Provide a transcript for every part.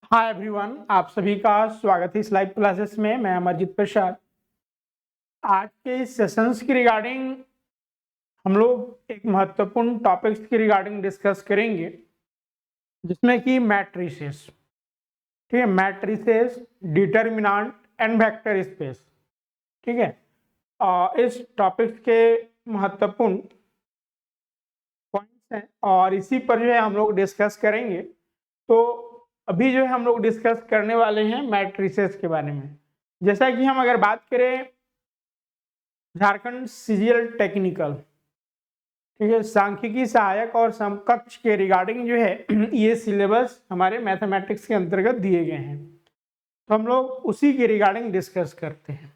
Hi everyone, आप सभी का स्वागत है इस लाइव क्लासेस में। मैं अमरजीत प्रसाद। आज के इस सेशंस की रिगार्डिंग हम लोग एक महत्वपूर्ण टॉपिक्स की रिगार्डिंग डिस्कस करेंगे, जिसमें कि मैट्रिसेस। ठीक है, matrices, determinant and vector space. ठीक है, इस टॉपिक्स के महत्वपूर्ण पॉइंट्स हैं और इसी पर जो है हम लोग डिस्कस करेंगे। तो अभी जो है हम लोग डिस्कस करने वाले हैं मैट्रिसेस के बारे में। जैसा कि हम अगर बात करें झारखंड सीजीएल टेक्निकल, ठीक है, सांख्यिकी सहायक और समकक्ष के रिगार्डिंग जो है ये सिलेबस हमारे मैथमेटिक्स के अंतर्गत दिए गए हैं। तो हम लोग उसी के रिगार्डिंग डिस्कस करते हैं।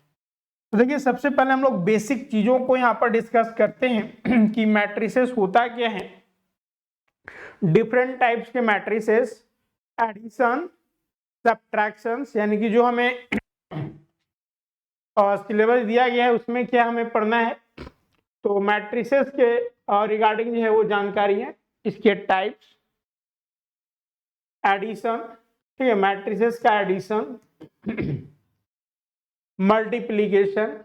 तो देखिए, सबसे पहले हम लोग बेसिक चीजों को यहाँ पर डिस्कस करते हैं कि मैट्रिसेस होता क्या है। डिफरेंट टाइप्स के मैट्रिसेस, एडिशन, सब्ट्रैक्शन, यानी कि जो हमें सिलेबस दिया गया है उसमें क्या हमें पढ़ना है। तो मैट्रिसेस के रिगार्डिंग जो है वो जानकारी है, इसके टाइप्स, एडिशन, ठीक है, मैट्रिसेस का addition, multiplication,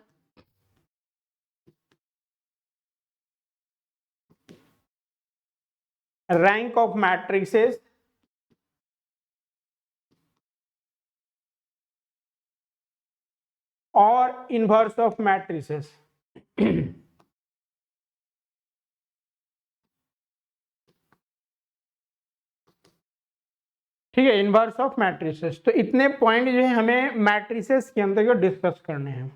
rank of matrices, और इनवर्स ऑफ मैट्रिसेस। ठीक है, इनवर्स ऑफ मैट्रिसेस। तो इतने पॉइंट जो है हमें मैट्रिसेस के अंतर्गत डिस्कस करने हैं।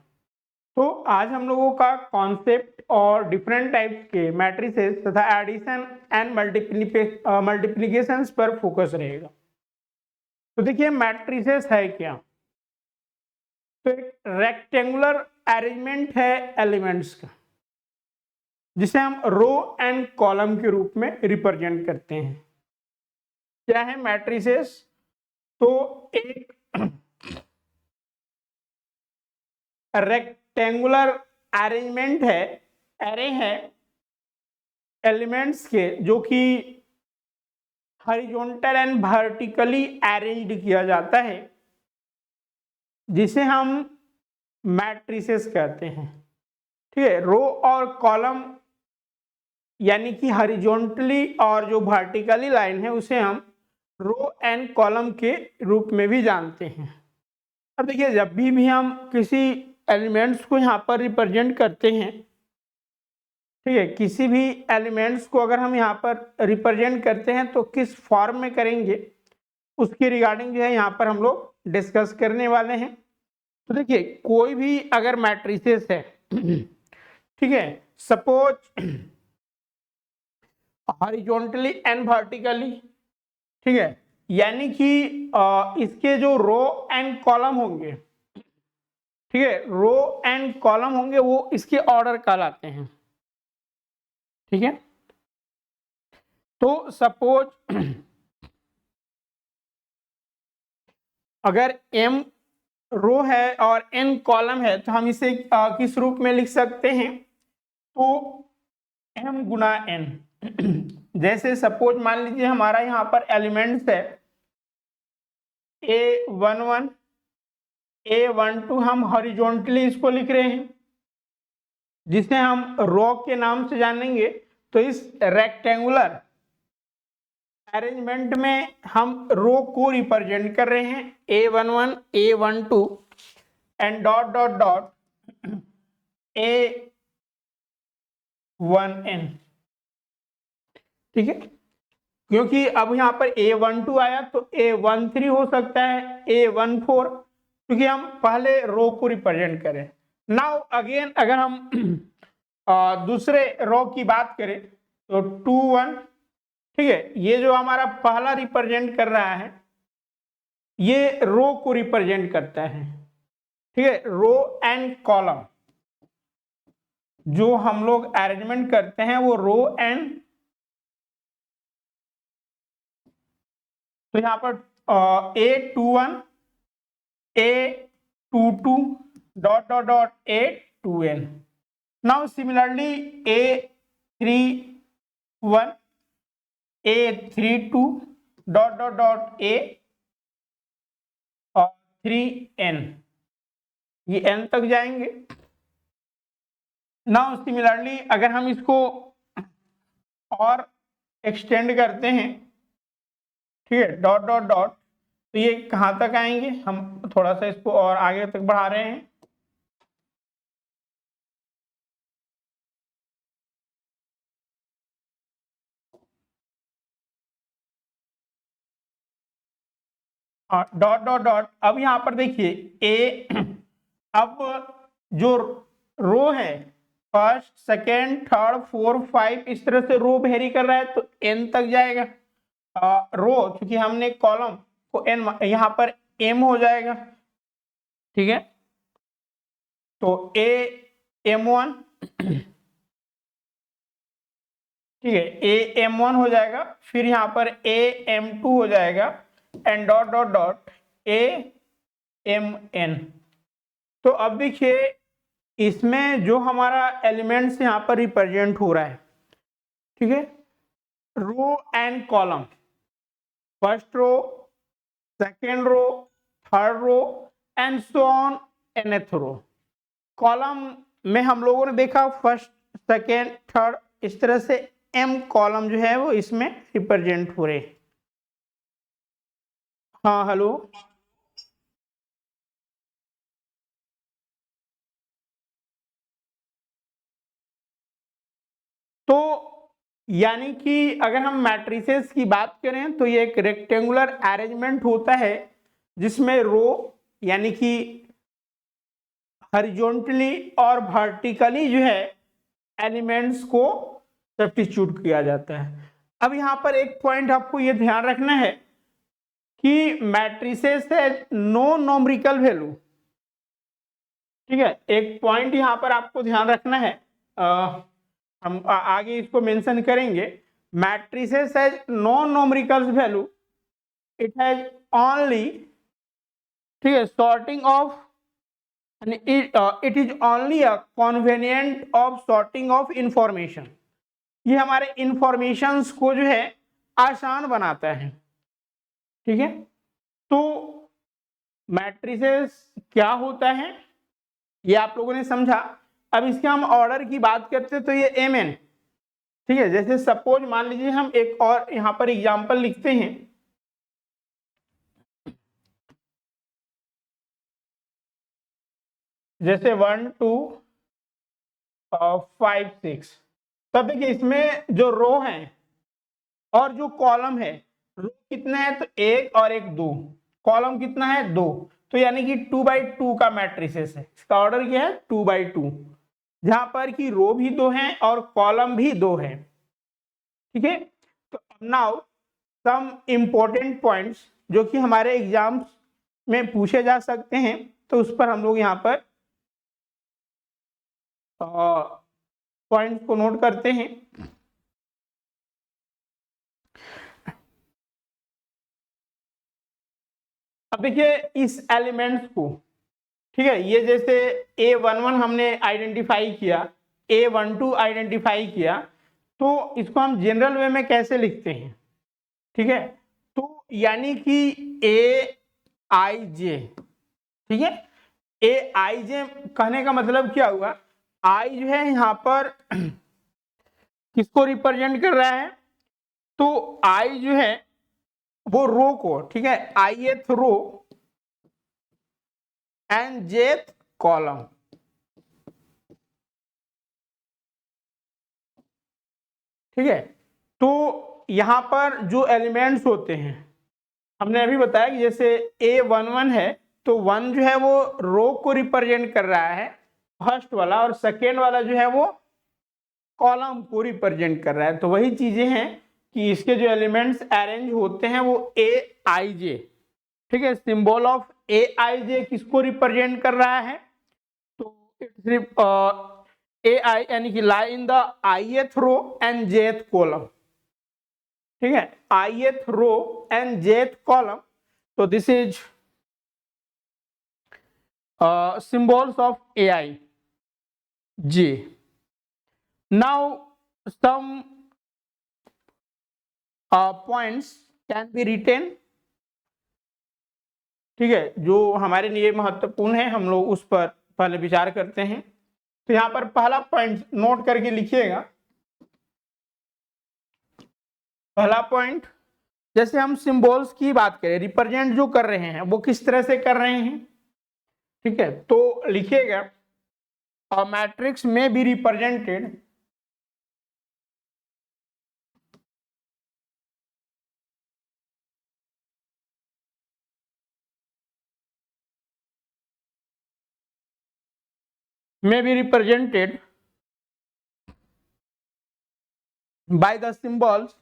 तो आज हम लोगों का कॉन्सेप्ट और डिफरेंट टाइप्स के मैट्रिसेस तथा एडिशन एंड मल्टीप्लिकेशंस पर फोकस रहेगा। तो देखिए, मैट्रिसेस है क्या। तो एक रेक्टेंगुलर अरेंजमेंट है एलिमेंट्स का, जिसे हम रो एंड कॉलम के रूप में रिप्रेजेंट करते हैं। क्या है मैट्रिसेस? तो एक रेक्टेंगुलर अरेंजमेंट है, एरे है एलिमेंट्स के, जो कि हॉरिजॉन्टल एंड वर्टिकली अरेंज्ड किया जाता है, जिसे हम मैट्रिसेस कहते हैं। ठीक है, रो और कॉलम यानी कि हॉरिजॉन्टली और जो वर्टिकली लाइन है उसे हम रो एंड कॉलम के रूप में भी जानते हैं। अब देखिए, जब भी हम किसी एलिमेंट्स को यहाँ पर रिप्रेजेंट करते हैं, ठीक है, किसी भी एलिमेंट्स को अगर हम यहाँ पर रिप्रेजेंट करते हैं तो किस फॉर्म में करेंगे उसकी रिगार्डिंग जो है यहाँ पर हम लोग डिस्कस करने वाले हैं। तो देखिए, कोई भी अगर मैट्रिसेस है, ठीक है, सपोज हॉरिजॉन्टली एंड वर्टिकली, ठीक है, यानी कि इसके जो रो एंड कॉलम होंगे, ठीक है, रो एंड कॉलम होंगे वो इसके ऑर्डर कहलाते हैं। ठीक है, तो सपोज अगर m रो है और n कॉलम है तो हम इसे किस रूप में लिख सकते हैं? तो m गुना n। जैसे सपोज मान लीजिए हमारा यहाँ पर एलिमेंट्स है a11 a12, हम हॉरिजॉन्टली इसको लिख रहे हैं, जिसे हम रो के नाम से जानेंगे। तो इस रेक्टेंगुलर अरेंजमेंट में हम रो को रिप्रेजेंट कर रहे हैं a11 a12 and dot dot dot a1n। ठीक है, क्योंकि अब यहाँ पर a12 आया तो a13 हो सकता है, a14, क्योंकि हम पहले रो को रिप्रेजेंट करें। नाउ अगेन अगर हम दूसरे रो की बात करें तो 21, ठीक है, ये जो हमारा पहला रिप्रेजेंट कर रहा है ये रो को रिप्रेजेंट करता है। ठीक है, रो एंड कॉलम जो हम लोग अरेंजमेंट करते हैं वो रो एंड, तो यहाँ पर a21 a22 dot dot dot a2n। Now similarly a31 a32 dot dot dot 3n, ये n तक जाएंगे। नाउ सिमिलरली अगर हम इसको और एक्सटेंड करते हैं, ठीक है, डॉट डॉट डॉट, तो ये कहाँ तक आएंगे, हम थोड़ा सा इसको और आगे तक बढ़ा रहे हैं। डॉट डॉट डॉट, अब यहाँ पर देखिए ए, अब जो रो है first second third four five इस तरह से रो वेरी कर रहा है तो n तक जाएगा। रो क्योंकि हमने कॉलम को n, यहाँ पर m हो जाएगा, ठीक है, तो a m1, ठीक है, a m1 हो जाएगा, फिर यहाँ पर a m2 हो जाएगा and dot dot dot a mn। तो अब देखिए इसमें जो हमारा एलिमेंट्स यहाँ पर रिप्रेजेंट हो रहा है, ठीक है, row and column, first row, second row, third row and so on nth row. Column में हम लोगों ने देखा फर्स्ट सेकेंड थर्ड, इस तरह से m कॉलम जो है वो इसमें रिप्रेजेंट हो रहे। हाँ हेलो, तो यानी कि अगर हम मैट्रिसेस की बात करें तो ये एक रेक्टेंगुलर अरेंजमेंट होता है जिसमें रो यानी कि हॉरिजॉन्टली और वर्टिकली जो है एलिमेंट्स को सब्स्टिट्यूट किया जाता है। अब यहाँ पर एक पॉइंट आपको ये ध्यान रखना है कि मैट्रिसेस है नो न्यूमेरिकल वैल्यू, ठीक है, एक पॉइंट यहाँ पर आपको ध्यान रखना है, हम आगे इसको मेंशन करेंगे। Matrices has no numerical value, it has only, ठीक है, sorting of, it is only a convenient of sorting of information. ये हमारे इंफॉर्मेशंस को जो है आसान बनाता है, ठीक है। तो मैट्रिसेस क्या होता है ये आप लोगों ने समझा। अब इसके हम ऑर्डर की बात करते तो ये mn, ठीक है, जैसे सपोज मान लीजिए हम एक और यहाँ पर एग्जांपल लिखते हैं, जैसे 1 2 5 6। तब देखिए इसमें जो रो है और जो कॉलम है, रो कितना है तो एक और एक दो, कॉलम कितना है दो, तो यानी कि 2x2 का मैट्रिसेस है। इसका ऑर्डर क्या है 2x2, जहां पर कि रो भी दो हैं और कॉलम भी दो है, ठीक है। तो नाउ सम इंपॉर्टेंट पॉइंट्स जो कि हमारे एग्जाम्स में पूछे जा सकते हैं, तो उस पर हम लोग यहाँ पर पॉइंट्स को नोट करते हैं। अब देखिए इस एलिमेंट्स को, ठीक है, ये जैसे A11 हमने आइडेंटिफाई किया, A12 आइडेंटिफाई किया, तो इसको हम जनरल वे में कैसे लिखते हैं, ठीक है, तो यानी कि AIJ, ठीक है, AIJ कहने का मतलब क्या हुआ, I जो है यहाँ पर किसको रिप्रेजेंट कर रहा है, तो I जो है वो रो को, ठीक है, ith row and jth column, ठीक है। तो यहां पर जो एलिमेंट्स होते हैं हमने अभी बताया कि जैसे A11 है तो 1 जो है वो रो को रिप्रेजेंट कर रहा है फर्स्ट वाला, और सेकेंड वाला जो है वो कॉलम को रिप्रेजेंट कर रहा है। तो वही चीजें हैं कि इसके जो एलिमेंट्स अरेंज होते हैं वो AIJ, ठीक है, सिंबल ऑफ AIJ किसको रिप्रेजेंट कर रहा है, तो इट्स AI यानी कि lie in the ith row and jth column, ठीक है, ith row and jth column. तो this is symbols of AIJ. Now some points can be written ठीक है, जो हमारे लिए महत्वपूर्ण है हम लोग उस पर पहले विचार करते हैं। तो यहाँ पर पहला पॉइंट नोट करके लिखिएगा। पहला पॉइंट, जैसे हम सिंबल्स की बात करें, रिप्रेजेंट जो कर रहे हैं वो किस तरह से कर रहे हैं, ठीक है, तो लिखिएगा अ मैट्रिक्स में be represented may be represented by the symbols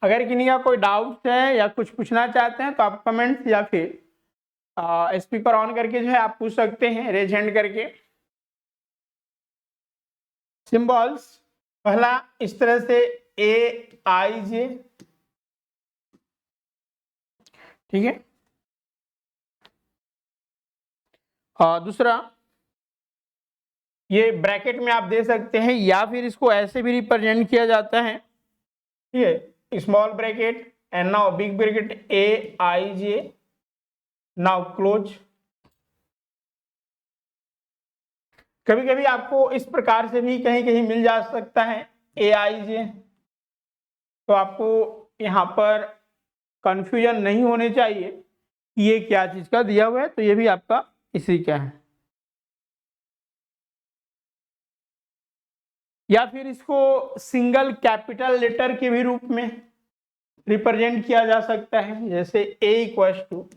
अगर किन्हीं का कोई डाउट है या कुछ पूछना चाहते हैं तो आप कमेंट्स या फिर स्पीकर ऑन करके जो है आप पूछ सकते हैं, रेज हैंड करके। सिंबल्स पहला इस तरह से ए आई जे, ठीक है, और दूसरा ये ब्रैकेट में आप दे सकते हैं या फिर इसको ऐसे भी रिप्रेजेंट किया जाता है, ठीक है, small bracket and now big bracket A I J, now close. कभी कभी आपको इस प्रकार से भी कहीं कहीं मिल जा सकता है ए आई जे, तो आपको यहाँ पर कंफ्यूजन नहीं होने चाहिए कि ये क्या चीज का दिया हुआ है, तो ये भी आपका इसी का है। या फिर इसको सिंगल कैपिटल लेटर के भी रूप में रिप्रेजेंट किया जा सकता है, जैसे ए इक्वल्स टू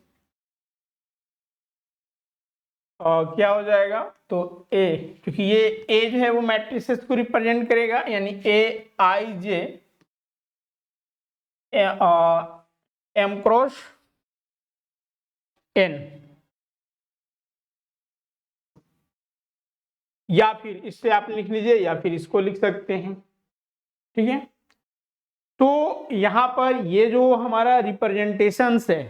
क्या हो जाएगा, तो ए, क्योंकि ये ए जो है वो मैट्रिसेस को रिप्रेजेंट करेगा, यानी ए आई जे एम क्रॉस एन, या फिर इससे आप लिख लीजिए या फिर इसको लिख सकते हैं, ठीक है। तो यहां पर ये जो हमारा रिप्रेजेंटेशंस है,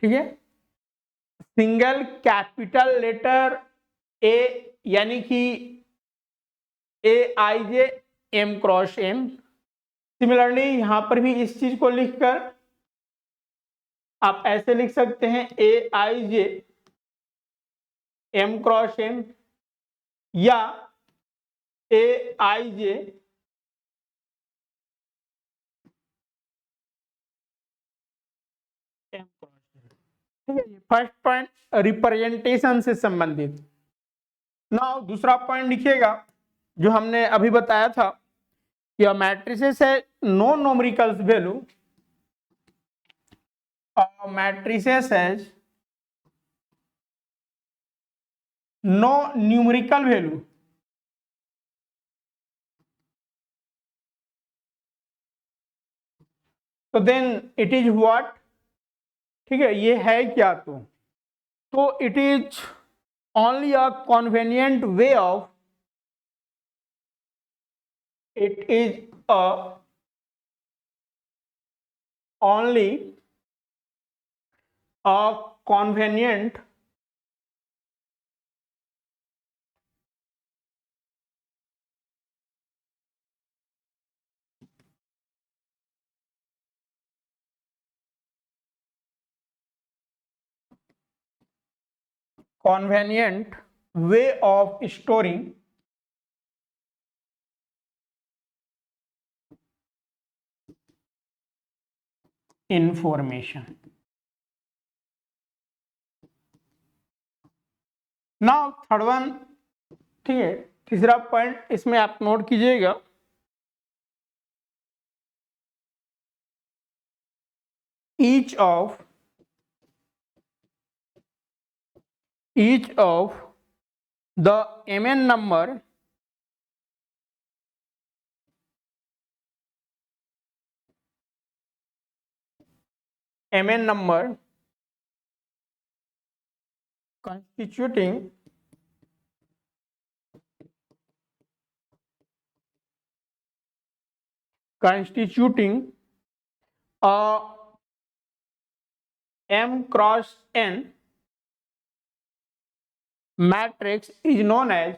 ठीक है, सिंगल कैपिटल लेटर ए यानी कि ए आई जे एम क्रॉस एन। सिमिलरली यहां पर भी इस चीज को लिखकर आप ऐसे लिख सकते हैं ए आई जे एम क्रॉस एन, या ए आई जे एम क्रॉस एन, ठीक है। फर्स्ट पॉइंट रिप्रेजेंटेशन से संबंधित। नाउ दूसरा पॉइंट लिखिएगा जो हमने अभी बताया था कि मैट्रिसेस है no numericals value, matrices has no numerical value, तो देन इट इज व्हाट, ठीक है, ये है क्या, तो it is only a convenient way of, it is a only a convenient way of storing information। Now third one, ठीक है, तीसरा पॉइंट इसमें आप नोट कीजिएगा, each of the mn number constituting a m cross n matrix is known as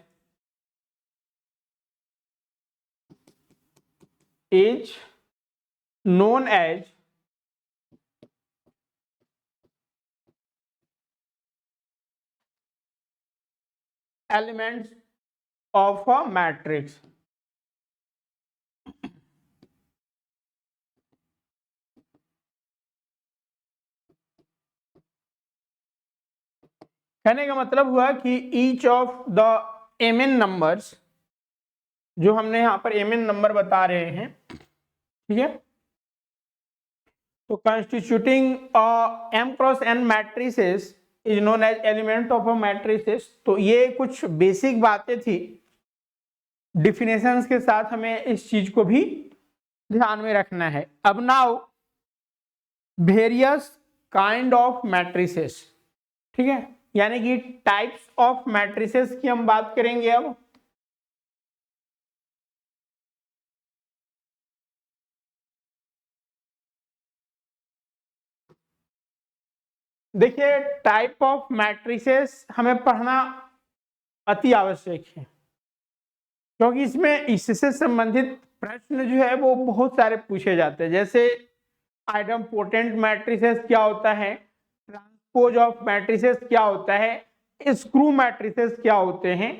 elements of a matrix. कहने का मतलब हुआ कि each of the mn numbers, जो हमने यहाँ पर mn नंबर बता रहे हैं, ठीक है, तो constituting m cross n matrices is known as element of a matrices. तो ये कुछ बेसिक बातें थी, डिफिनेशंस के साथ हमें इस चीज को भी ध्यान में रखना है। अब now various kind of matrices, ठीक है, यानी कि टाइप्स ऑफ मैट्रिसेस की हम बात करेंगे। अब देखिए, टाइप ऑफ मैट्रिसेस हमें पढ़ना अति आवश्यक है, क्योंकि इसमें इससे संबंधित प्रश्न जो है वो बहुत सारे पूछे जाते हैं। जैसे आइडम्पोटेंट मैट्रिसेस क्या होता है, ट्रांसपोज ऑफ मैट्रिसेस क्या होता है, स्क्रू मैट्रिसेस क्या होते हैं।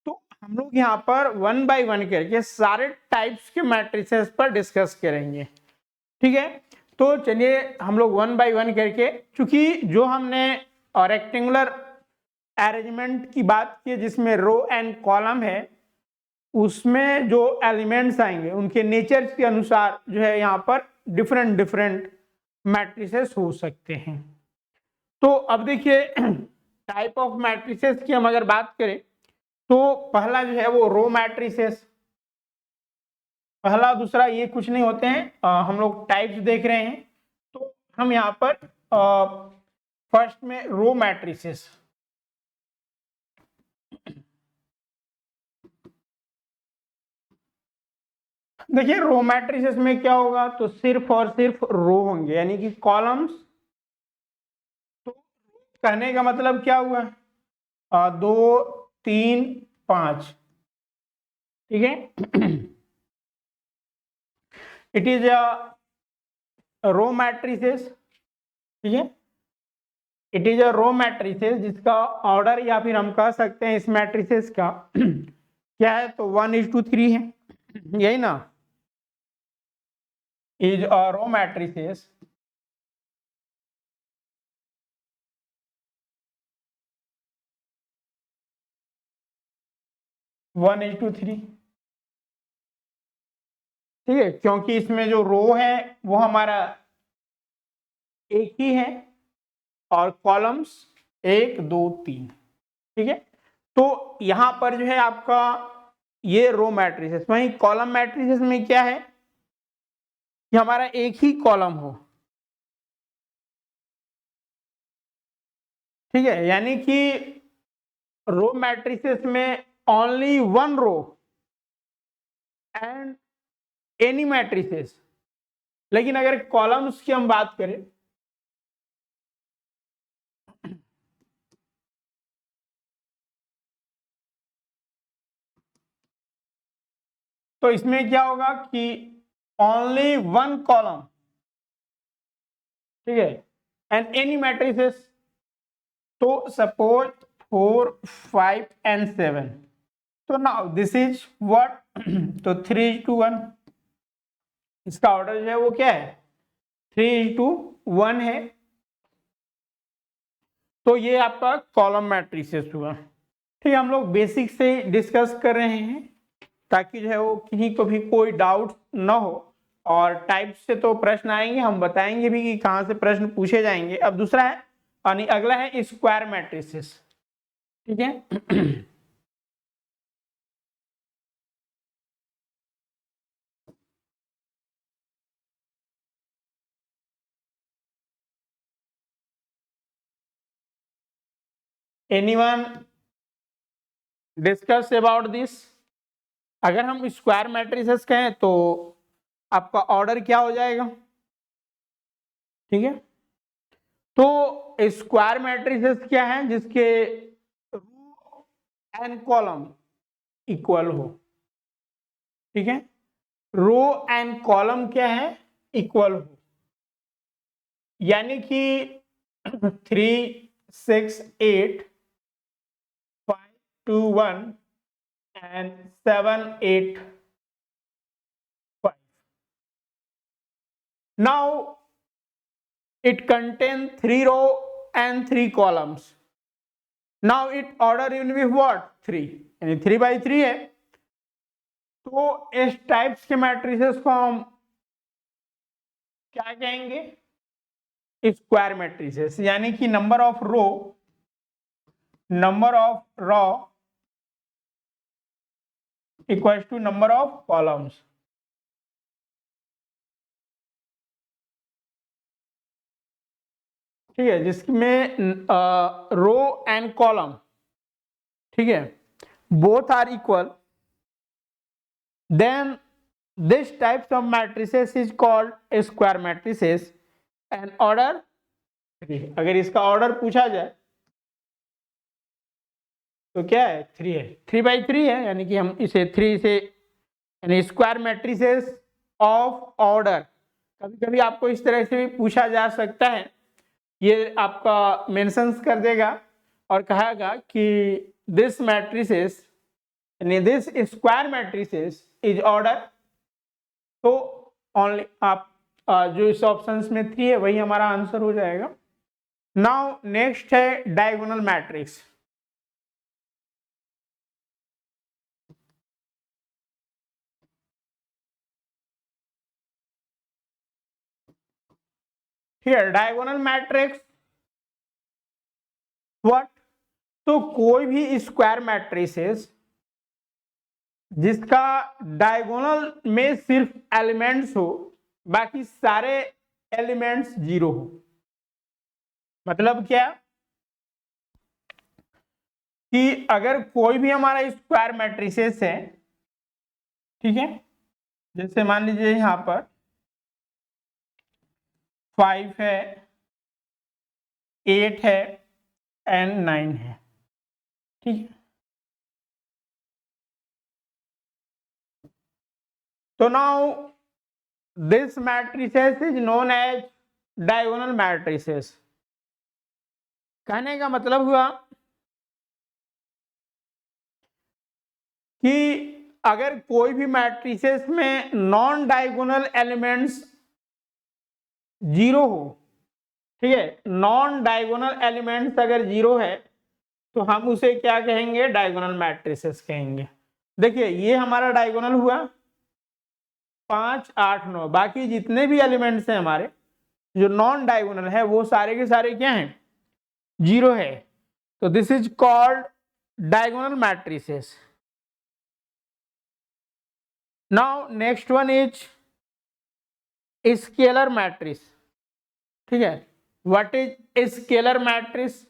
तो हम लोग यहाँ पर वन बाय वन करके सारे टाइप्स के मैट्रिसेस पर डिस्कस करेंगे, ठीक है। तो चलिए हम लोग वन बाय वन करके, चूंकि जो हमने रेक्टेंगुलर अरेंजमेंट की बात की जिसमें रो एंड कॉलम है, उसमें जो एलिमेंट्स आएंगे उनके नेचर के अनुसार जो है यहाँ पर डिफरेंट डिफरेंट मैट्रिसेस हो सकते हैं। तो अब देखिए, टाइप ऑफ मैट्रिसेस की हम अगर बात करें तो पहला जो है वो रो मैट्रिसेस, पहला दूसरा ये कुछ नहीं होते हैं, हम लोग टाइप्स देख रहे हैं। तो हम यहाँ पर फर्स्ट में रो मैट्रिसेस, देखिए रो मैट्रिसेस में क्या होगा, तो सिर्फ और सिर्फ रो होंगे, यानी कि कॉलम्स। तो कहने का मतलब क्या हुआ, 2 3 5, ठीक है। It is a row matrices, ठीक है, it is a row matrices जिसका ऑर्डर या फिर हम कह सकते हैं इस मैट्रिसेस का क्या है, तो 1:3 है, यही ना, is a row matrices one is two three, ठीक है, क्योंकि इसमें जो रो है वो हमारा एक ही है और कॉलम्स 1 2 3, ठीक है। तो यहां पर जो है आपका ये रो मैट्रिसेस, वहीं कॉलम मैट्रिसेस में क्या है कि हमारा एक ही कॉलम हो, ठीक है, यानी कि रो मैट्रिसेस में only one row and any matrices. लेकिन अगर कॉलम्स की हम बात करें तो इसमें क्या होगा कि ओनली वन कॉलम, ठीक है, एंड एनी मैट्रिसेस। तो सपोज 4 5 एंड 7, तो नाउ दिस इज व्हाट, तो 3:1, इसका ऑर्डर जो है वो क्या है, 3:1 है। तो ये आपका कॉलम मैट्रिसेस हुआ, ठीक है। हम लोग बेसिक से डिस्कस कर रहे हैं ताकि जो है वो किसी को भी कोई डाउट ना हो, और टाइप से तो प्रश्न आएंगे, हम बताएंगे भी कि कहाँ से प्रश्न पूछे जाएंगे। अब दूसरा है, यानी अगला है स्क्वायर मैट्रिसेस, ठीक है। Anyone discuss about this. अगर हम स्क्वायर मैट्रिसेस कहें तो आपका ऑर्डर क्या हो जाएगा, ठीक है। तो स्क्वायर मैट्रिसेस क्या है, जिसके रो एंड कॉलम इक्वल हो। ठीक है, रो एंड कॉलम क्या है, इक्वल हो, यानी कि 3 6 8 5 2 1 and 7 8 5. Now it contains 3 row and 3 columns. Now its order will be what, 3, यानी 3 by 3 है। तो इस टाइप्स के मैट्रिसेस को हम क्या कहेंगे, स्क्वायर मैट्रिसेस, यानी कि number of row equal to number of columns. ठीक है, जिसमें रो एंड कॉलम, ठीक है, both are equal, then this types of matrices is called a square matrices and order 3। अगर इसका ऑर्डर पूछा जाए तो क्या है, 3 है, 3 by 3 है, यानी कि हम इसे 3 से, यानी स्क्वायर मैट्रिसेस ऑफ ऑर्डर। कभी कभी आपको इस तरह से भी पूछा जा सकता है, ये आपका मेंशंस कर देगा और कहेगा कि दिस मैट्रिसेस, यानी this square matrices is order, तो ओनली आप जो इस ऑप्शंस में 3 है वही हमारा आंसर हो जाएगा। नाउ नेक्स्ट है diagonal matrix. Here diagonal matrix what, तो कोई भी स्क्वायर मैट्रिसेस जिसका डायगोनल में सिर्फ एलिमेंट्स हो, बाकी सारे एलिमेंट्स 0 हो। मतलब क्या कि अगर कोई भी हमारा स्क्वायर मैट्रिसेस है, ठीक है, जैसे मान लीजिए यहां पर 5 है, 8 है एंड 9 है, ठीक है, तो now this matrices is known as diagonal matrices. कहने का मतलब हुआ कि अगर कोई भी मैट्रिसेस में नॉन डायगोनल एलिमेंट्स 0 हो, ठीक है, नॉन डायगोनल एलिमेंट्स अगर 0 है तो हम उसे क्या कहेंगे, डायगोनल मैट्रिसेस कहेंगे। देखिए ये हमारा डायगोनल हुआ 5 8 9, बाकी जितने भी एलिमेंट्स हैं हमारे जो नॉन डायगोनल है वो सारे के सारे क्या हैं, 0 है, तो this is called diagonal matrices. Now next one is scalar matrix. ठीक है, व्हाट इज स्केलर मैट्रिक्स,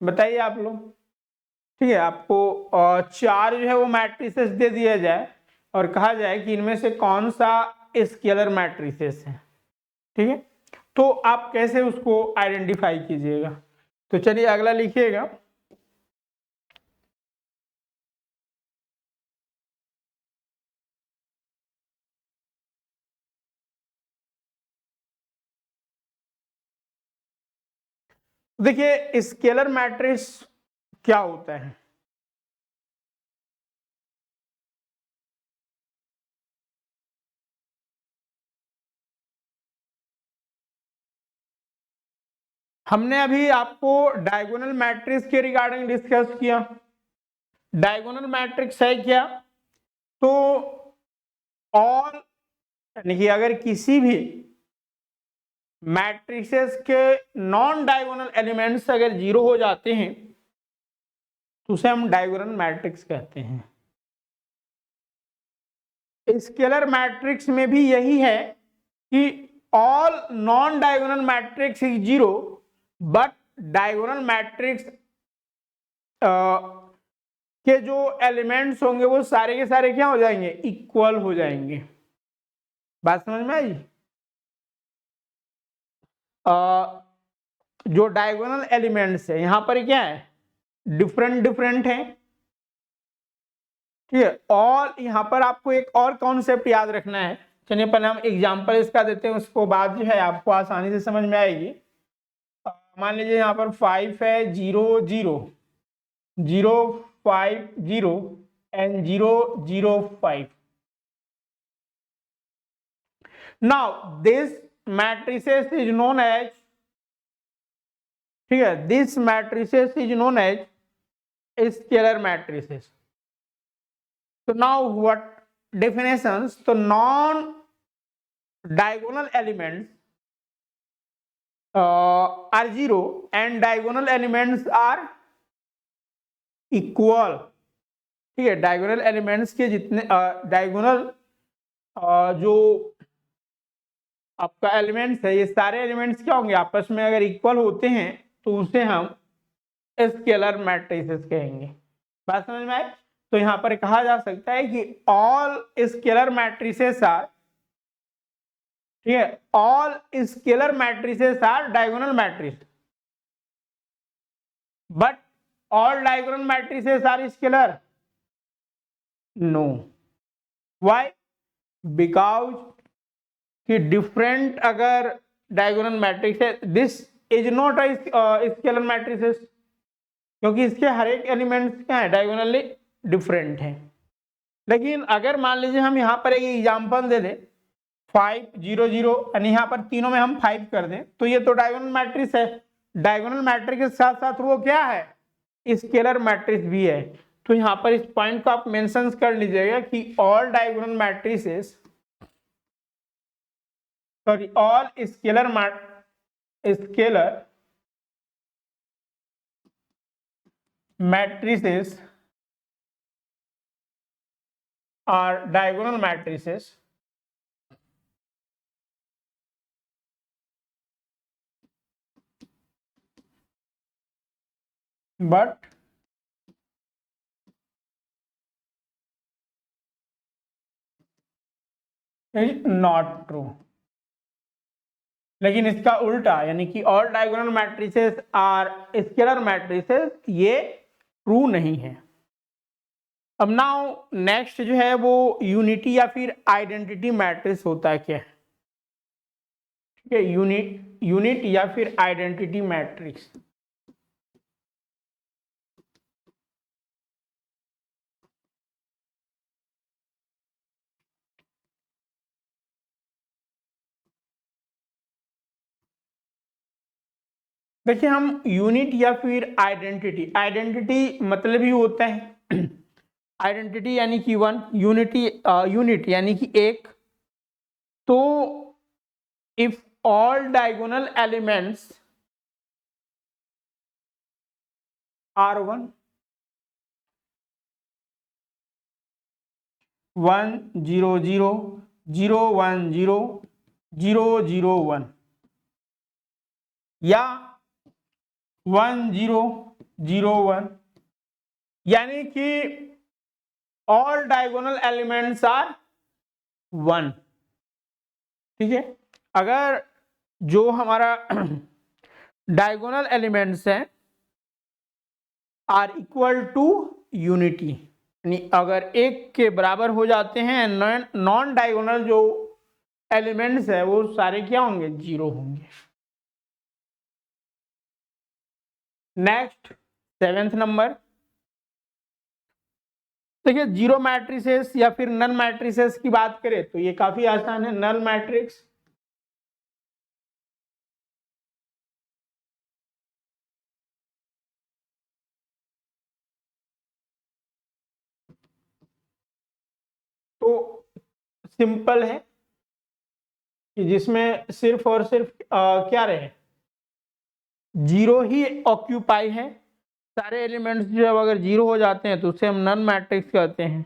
बताइए आप लोग। ठीक है, आपको 4 जो है वो मैट्रिसेस दे दिया जाए और कहा जाए कि इनमें से कौन सा स्केलर मैट्रिसेस है, ठीक है, तो आप कैसे उसको आइडेंटिफाई कीजिएगा। तो चलिए अगला लिखिएगा, देखिए स्केलर मैट्रिक्स क्या होता है। हमने अभी आपको डायगोनल मैट्रिक्स के रिगार्डिंग डिस्कस किया। डायगोनल मैट्रिक्स है क्या, तो ऑल, यानी कि अगर किसी भी मैट्रिसेस के नॉन डायगोनल एलिमेंट्स अगर 0 हो जाते हैं तो उसे हम डायगोनल मैट्रिक्स कहते हैं। स्केलर मैट्रिक्स में भी यही है कि all non diagonal matrix is 0 but diagonal matrix के जो एलिमेंट्स होंगे वो सारे के सारे क्या हो जाएंगे, इक्वल हो जाएंगे। बात समझ में आई। जो डायगोनल एलिमेंट्स है यहां पर क्या है, डिफरेंट डिफरेंट है, ठीक है। ऑल, यहाँ पर आपको एक और कॉन्सेप्ट याद रखना है। चलिए पहले हम एग्जांपल इसका देते हैं, उसको बाद जो है आपको आसानी से समझ में आएगी। मान लीजिए यहाँ पर 5 है, 0 0 0 5 0 and 0 0 5। Now this matrices is known as, ठीक है, this matrices is known as scalar matrices. तो नाउ व्हाट definitions? तो non diagonal elements are 0 and diagonal elements are equal। ठीक है, डायगोनल एलिमेंट्स के जितने डायगोनल जो आपका एलिमेंट्स है, ये सारे एलिमेंट्स क्या होंगे, आपस में अगर इक्वल होते हैं तो उसे हम स्केलर मैट्रिसेस कहेंगे। बात समझ में आए? तो यहां पर कहा जा सकता है कि ऑल स्केलर मैट्रिसेस आर, ठीक है, all scalar matrices are diagonal matrix, but all diagonal matrices are scalar? No. Why? Because कि डिफरेंट अगर डायगोनल मैट्रिक्स है, this is not a scalar matrices, क्योंकि इसके हर एक एलिमेंट्स क्या है, डायगोनली डिफरेंट है। लेकिन अगर मान लीजिए हम यहाँ पर एक एग्जांपल दे दें 5 0 0 यानी यहाँ पर तीनों में हम 5 कर दें, तो ये तो डायगोनल मैट्रिक्स है। डायगोनल मैट्रिक्स के साथ साथ वो क्या है, स्केलर मैट्रिक्स भी है। तो यहाँ पर इस पॉइंट को आप मेंशन कर लीजिएगा कि all diagonal matrices, sorry, all scalar matrices are diagonal matrices, but is not true। लेकिन इसका उल्टा, यानी कि all diagonal matrices are scalar matrices, ये ट्रू नहीं है। अब नाउ नेक्स्ट जो है वो यूनिटी या फिर आइडेंटिटी मैट्रिक्स होता है क्या, ठीक है, यूनिट या फिर आइडेंटिटी मैट्रिक्स। देखिए हम यूनिट या फिर आइडेंटिटी, आइडेंटिटी मतलब ही होता है आइडेंटिटी यानी कि 1, यूनिटी यूनिट यानी कि एक। तो if all diagonal elements are 1 1 0 0 0 1 0 0 0 1 या 1 0 0 1, यानी कि ऑल डायगोनल एलिमेंट्स आर 1। ठीक है, अगर जो हमारा डायगोनल एलिमेंट्स हैं आर इक्वल टू यूनिटी, यानी अगर एक के बराबर हो जाते हैं, नॉन डायगोनल जो एलिमेंट्स है वो सारे क्या होंगे, 0 होंगे। नेक्स्ट 7th नंबर, देखिए जीरो मैट्रिसेस या फिर नल मैट्रिसेस की बात करें तो ये काफी आसान है। नल मैट्रिक्स, तो सिंपल है कि जिसमें सिर्फ और सिर्फ क्या रहे, 0 ही ऑक्यूपाई है। सारे एलिमेंट्स जब अगर 0 हो जाते हैं तो उसे हम नल मैट्रिक्स कहते हैं।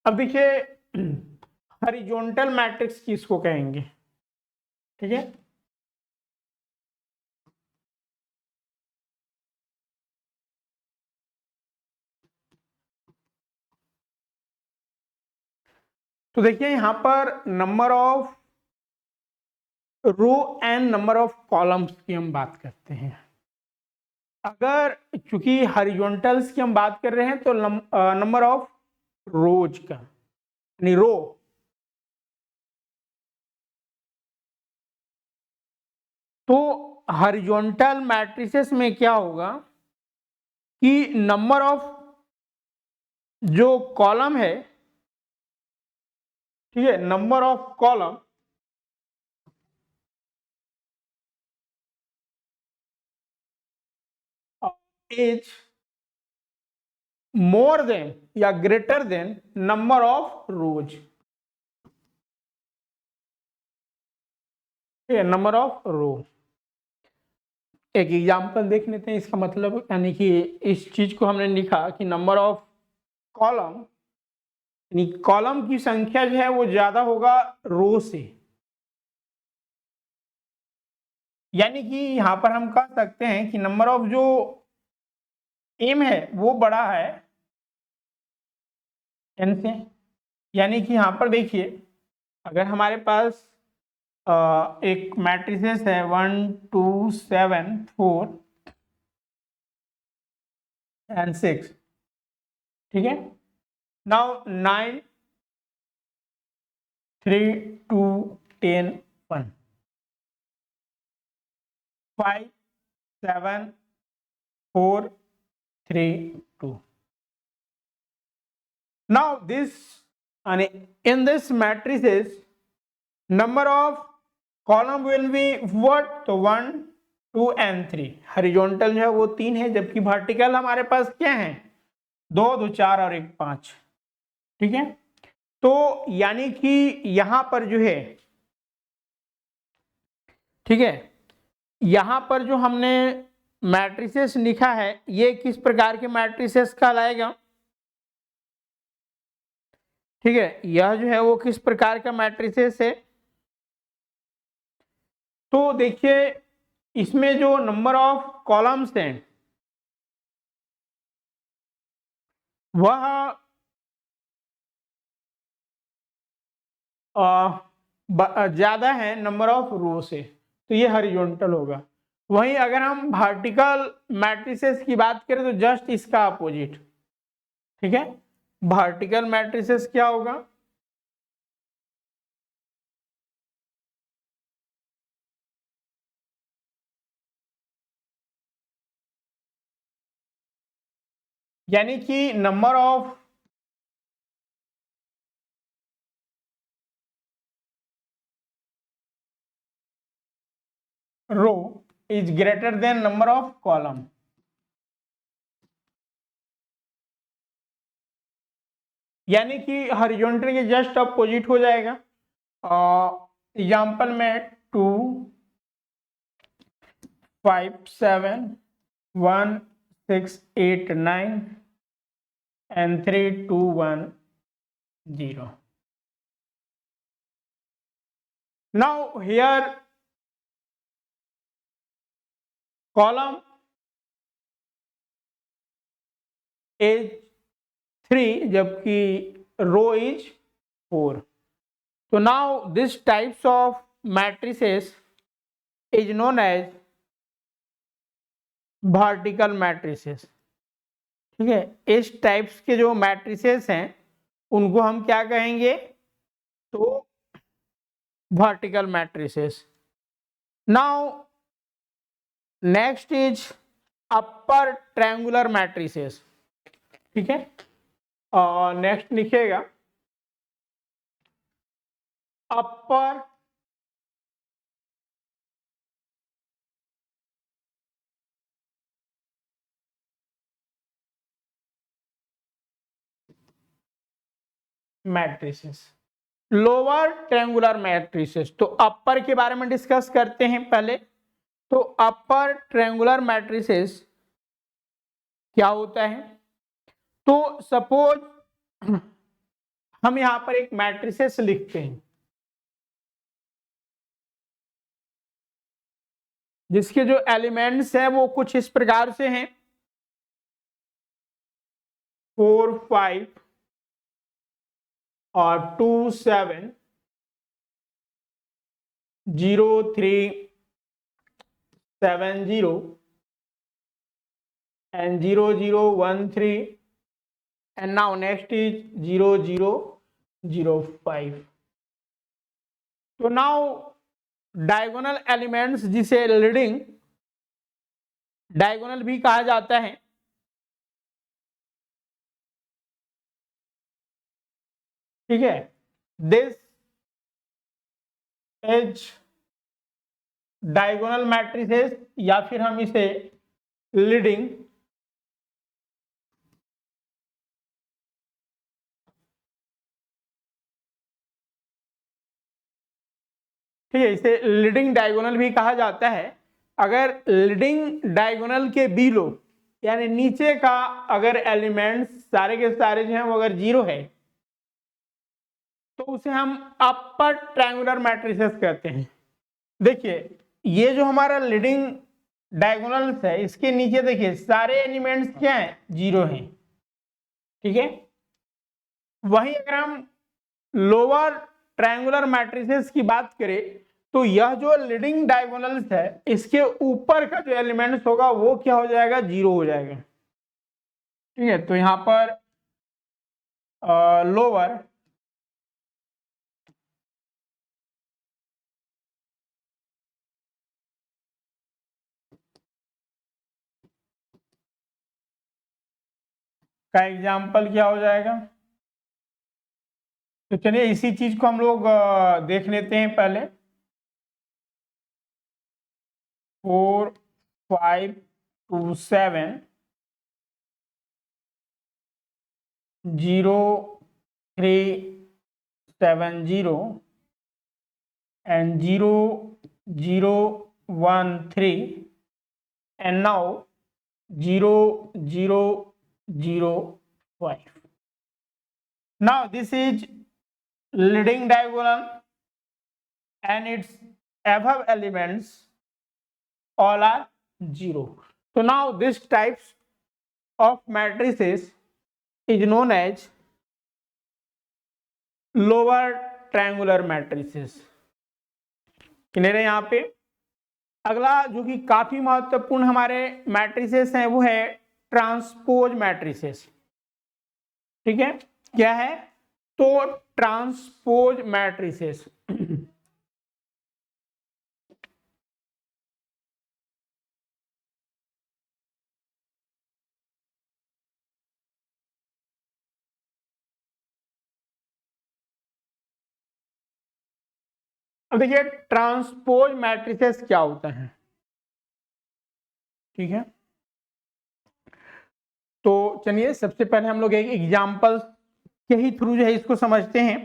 अब देखिए हॉरिजॉन्टल मैट्रिक्स किसको कहेंगे, ठीक है। तो देखिए यहां पर number of row and number of columns की हम बात करते हैं। अगर चूंकि हॉरिजॉन्टल्स की हम बात कर रहे हैं तो नंबर ऑफ रोज का, यानी रो, तो हॉरिजॉन्टल मैट्रिसेस में क्या होगा कि नंबर ऑफ जो कॉलम है, ठीक है, number of column is more than या greater than number of rows, ठीक है, नंबर ऑफ रो। एक एग्जांपल देख लेते हैं इसका मतलब, यानी कि इस चीज को हमने लिखा कि नंबर ऑफ कॉलम, यानी कॉलम की संख्या जो है वो ज्यादा होगा रो से, यानी कि यहां पर हम कह सकते हैं कि नंबर ऑफ जो एम है वो बड़ा है एन से, यानी कि यहां पर देखिए अगर हमारे पास एक मैट्रिसेस है 1 2 7 4 एंड 6, ठीक है, now 9 3 2 10 1 5 7 4 3 2, now this and in this matrices number of column will be what, तो 1 2 and 3, हॉरिजॉन्टल जो है वो 3 है, जबकि वर्टिकल हमारे पास क्या है 2 2 4 और 1 5, ठीक है। तो यानी कि यहां पर जो है, ठीक है, यहां पर जो हमने मैट्रिसेस लिखा है ये किस प्रकार के मैट्रिसेस कहलाएगा, ठीक है, यह जो है वो किस प्रकार का मैट्रिसेस है। तो देखिए इसमें जो नंबर ऑफ कॉलम्स हैं वह ज्यादा है नंबर ऑफ रो से, तो ये हॉरिजॉन्टल होगा। वहीं अगर हम वर्टिकल मैट्रिसेस की बात करें तो जस्ट इसका अपोजिट, ठीक है, वर्टिकल मैट्रिसेस क्या होगा, यानी कि number of row is greater than number of column, यानी कि हॉरिजॉन्टल के जस्ट अपोजिट हो जाएगा। एग्जाम्पल में 2 5 7 1 6 8 9 and 3 2 1 0, now here column is 3 जबकि रो is 4, so now this types of matrices is known as vertical matrices, ठीक है, इस टाइप्स के जो मैट्रिसेस हैं उनको हम क्या कहेंगे, तो vertical matrices. Now next is upper triangular matrices, ठीक है, और नेक्स्ट लिखिएगा अपर मैट्रिसेस, लोअर ट्रायंगुलर मैट्रिसेस। तो अपर के बारे में डिस्कस करते हैं पहले। तो अपर ट्रायंगुलर मैट्रिसेस क्या होता है, तो सपोज हम यहां पर एक मैट्रिसेस लिखते हैं जिसके जो एलिमेंट्स हैं वो कुछ इस प्रकार से हैं 4 5 और 2 7 0 3 7 0 and 0 0 1 3, and now next is 0 0 0 5. तो नाउ डायगोनल एलिमेंट्स जिसे लीडिंग डायगोनल भी कहा जाता है, ठीक है, दिस इज डायगोनल मैट्रिसेस, या फिर हम इसे लीडिंग ठीक है, इसे लीडिंग डायगोनल भी कहा जाता है। अगर लीडिंग डायगोनल के बिलो यानी नीचे का अगर एलिमेंट्स सारे के सारे जो हैं वो अगर जीरो है तो उसे हम अपर ट्रायंगुलर मैट्रिसेस कहते हैं। देखिए ये जो हमारा लीडिंग डायगोनल्स है इसके नीचे देखिए सारे एलिमेंट्स क्या हैं, जीरो हैं, ठीक है। वहीं अगर हम लोअर ट्रायंगुलर मैट्रिसेस की बात करें तो यह जो लीडिंग डायगोनल्स है इसके ऊपर का जो एलिमेंट्स होगा वो क्या हो जाएगा, जीरो हो जाएगा, ठीक है। तो यहां पर लोअर का एग्जाम्पल क्या हो जाएगा, तो चलिए इसी चीज को हम लोग देख लेते हैं पहले। 4 5 2 7 0 3 7 0 and 0 0 1 3 and now 0 0 0 5. Now this is leading diagonal and its above elements all are 0. So now this types of matrices is known as lower triangular matrices. Clear है यहाँ पे। अगला जो कि काफी महत्वपूर्ण हमारे मैट्रिसेस हैं वो है ट्रांसपोज मैट्रिसेस, ठीक है। क्या है, तो ट्रांसपोज मैट्रिसेस अब देखिए ट्रांसपोज मैट्रिसेस क्या होता है, ठीक है। तो चलिए सबसे पहले हम लोग एक एग्जांपल के ही थ्रू जो है इसको समझते हैं।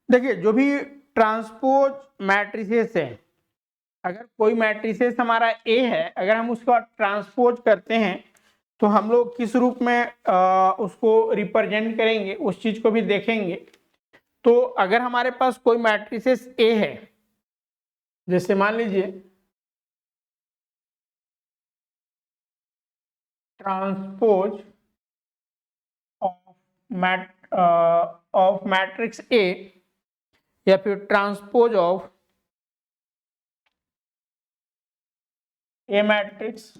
देखिए जो भी ट्रांसपोज मैट्रिसेस है, अगर कोई मैट्रिसेस हमारा ए है, अगर हम उसको ट्रांसपोज करते हैं तो हम लोग किस रूप में उसको रिप्रेजेंट करेंगे उस चीज को भी देखेंगे। तो अगर हमारे पास कोई मैट्रिसेस ए है, जैसे मान लीजिए ट्रांसपोज ऑफ मैट्रिक्स ए या फिर ट्रांसपोज ऑफ ए मैट्रिक्स,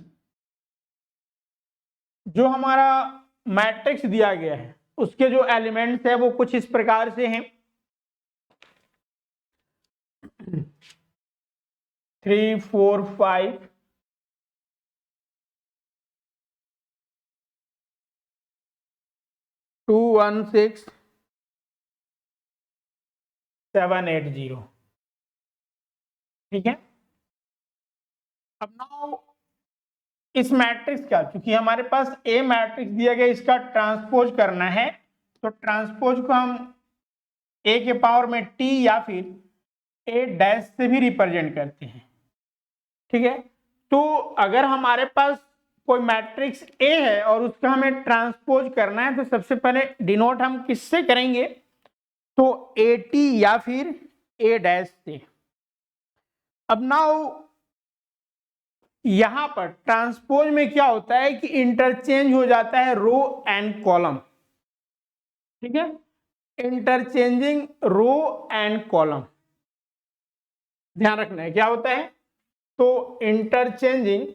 जो हमारा मैट्रिक्स दिया गया है उसके जो एलिमेंट्स है वो कुछ इस प्रकार से हैं 3 4 5 2 1 6 7 8 0, ठीक है। अब नाउ इस मैट्रिक्स का, क्योंकि हमारे पास ए मैट्रिक्स दिया गया इसका ट्रांसपोज करना है, तो ट्रांसपोज को हम ए के पावर में टी या फिर ए डैश से भी रिप्रेजेंट करते हैं, ठीक है। तो अगर हमारे पास कोई मैट्रिक्स ए है और उसका हमें ट्रांसपोज करना है तो सबसे पहले डिनोट हम किससे करेंगे, तो ए टी या फिर ए डैश से। अब नाउ यहां पर ट्रांसपोज में क्या होता है कि इंटरचेंज हो जाता है रो एंड कॉलम, ठीक है, इंटरचेंजिंग रो एंड कॉलम, ध्यान रखना है क्या होता है, तो इंटरचेंजिंग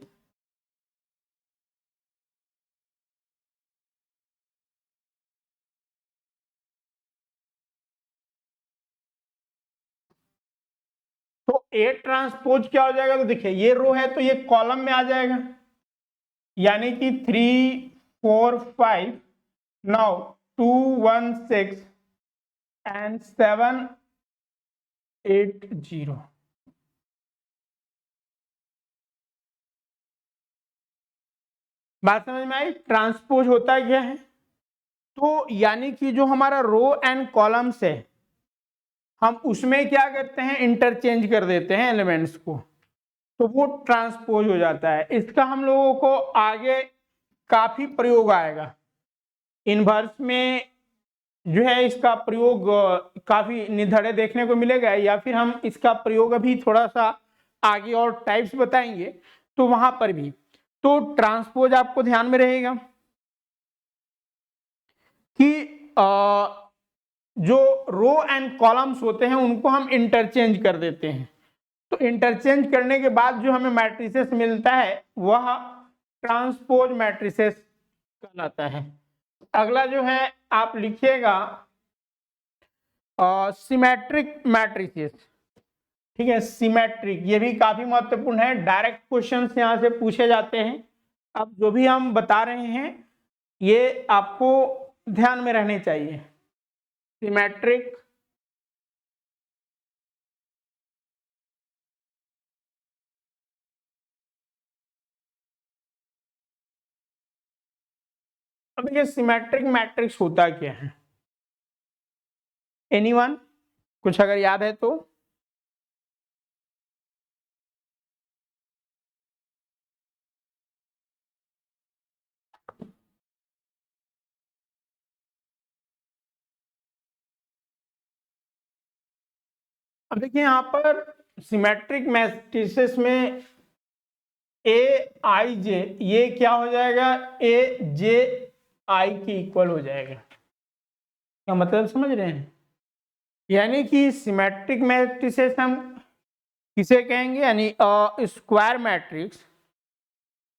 ए ट्रांसपोज क्या हो जाएगा, तो देखिए ये रो है तो ये कॉलम में आ जाएगा, यानी कि 3 4 5, नाउ 2 1 6 एंड 7 8 0। बात समझ में आई? ट्रांसपोज होता क्या है, तो यानी कि जो हमारा रो एंड कॉलम्स है हम उसमें क्या करते हैं, इंटरचेंज कर देते हैं एलिमेंट्स को, तो वो ट्रांसपोज हो जाता है। इसका हम लोगों को आगे काफी प्रयोग आएगा, इनवर्स में जो है इसका प्रयोग काफी निधड़े देखने को मिलेगा, या फिर हम इसका प्रयोग अभी थोड़ा सा आगे और टाइप्स बताएंगे तो वहां पर भी। तो ट्रांसपोज आपको ध्यान में रहेगा कि जो रो एंड कॉलम्स होते हैं उनको हम इंटरचेंज कर देते हैं, तो इंटरचेंज करने के बाद जो हमें मैट्रिसेस मिलता है वह ट्रांसपोज मैट्रिसेस कहलाता है। अगला जो है आप लिखिएगा सिमेट्रिक मैट्रिसेस। ठीक है, सिमेट्रिक ये भी काफी महत्वपूर्ण है, डायरेक्ट क्वेश्चंस यहां से पूछे जाते हैं। अब जो भी हम बता रहे हैं ये आपको ध्यान में रहने चाहिए। सिमेट्रिक अब ये सिमेट्रिक मैट्रिक्स होता क्या है, एनीवन कुछ अगर याद है तो? अब देखिए यहाँ पर सिमेट्रिक मैट्रिसेस में ए आई जे ये क्या हो जाएगा, ए जे आई के इक्वल हो जाएगा। क्या मतलब समझ रहे हैं? यानी कि सिमेट्रिक मैट्रिसेस हम किसे कहेंगे, यानी स्क्वायर मैट्रिक्स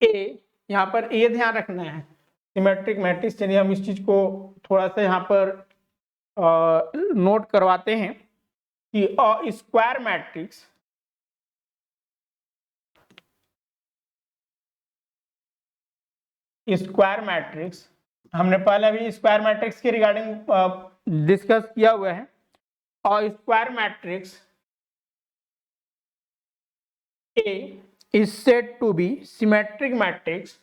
ए, यहाँ पर ए ध्यान रखना है सिमेट्रिक मैट्रिक्स। चलिए हम इस चीज को थोड़ा सा यहाँ पर नोट करवाते हैं कि स्क्वायर मैट्रिक्स हमने पहले अभी स्क्वायर मैट्रिक्स के रिगार्डिंग डिस्कस किया हुआ है, और square matrix A is said to be symmetric matrix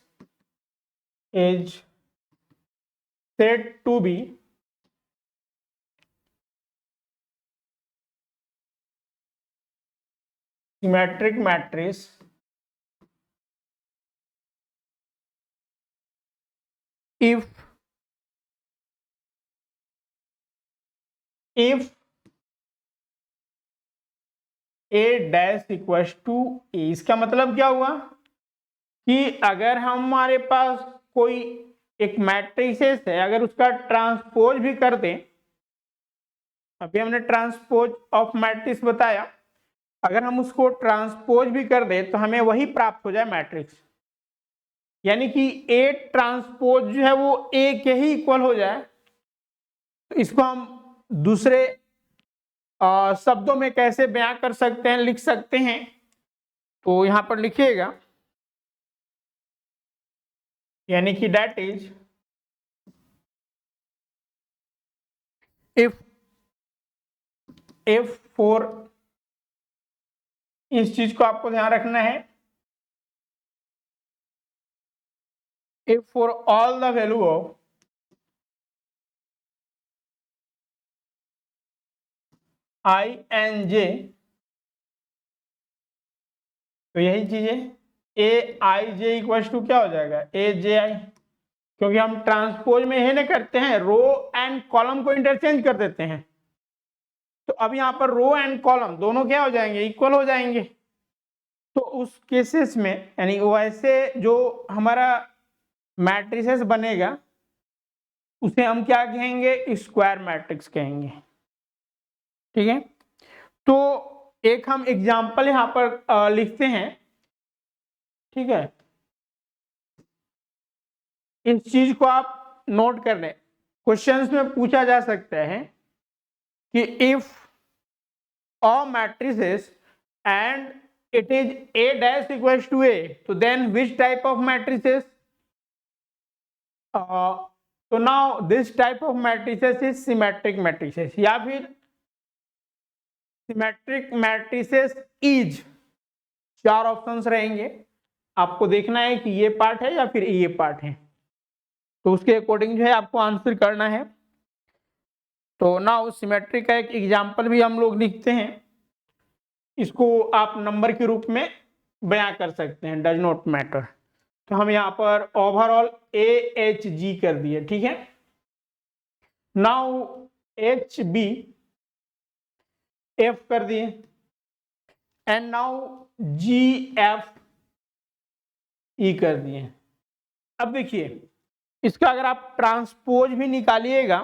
is said to be symmetric matrix if A dash equals to A. इसका मतलब क्या हुआ कि अगर हमारे पास कोई एक मैट्रिसेस है, अगर उसका ट्रांसपोज भी कर दें, अभी हमने ट्रांसपोज ऑफ मैट्रिक्स बताया, अगर हम उसको ट्रांसपोज भी कर दें तो हमें वही प्राप्त हो जाए मैट्रिक्स, यानी कि ए ट्रांसपोज जो है वो ए के ही इक्वल हो जाए। तो इसको हम दूसरे शब्दों में कैसे बयां कर सकते हैं, लिख सकते हैं, तो यहां पर लिखिएगा, यानी कि दैट इज इफ फॉर, इस चीज को आपको ध्यान रखना है, if for all the value of I and J, तो यही चीज है, ए आई जे इक्वल टू क्या हो जाएगा, ए जे आई, क्योंकि हम ट्रांसपोज में ये ना करते हैं, रो एंड कॉलम को इंटरचेंज कर देते हैं, तो अब यहाँ पर रो एंड कॉलम दोनों क्या हो जाएंगे, इक्वल हो जाएंगे। तो उस केसेस में यानी वैसे जो हमारा मैट्रिसेस बनेगा उसे हम क्या कहेंगे, स्क्वायर मैट्रिक्स कहेंगे। ठीक है, तो एक हम एग्जाम्पल यहां पर लिखते हैं। ठीक है, इस चीज को आप नोट कर लें, क्वेश्चंस में पूछा जा सकता है कि if a matrices and it is A dash equals to A, so then which type of matrices? So now this type of matrices is symmetric matrices या फिर symmetric matrices is, चार ऑप्शंस रहेंगे, आपको देखना है कि ये पार्ट है या फिर ये पार्ट है, तो उसके अकॉर्डिंग जो है आपको आंसर करना है। तो नाउ सिमेट्री का एक एग्जांपल भी हम लोग लिखते हैं, इसको आप नंबर के रूप में बयां कर सकते हैं, डज नॉट मैटर। तो हम यहाँ पर ओवरऑल AHG कर दिए, ठीक है। नाउ HB F कर दिए एंड नाउ GFE कर दिए। अब देखिए इसका अगर आप ट्रांसपोज भी निकालिएगा,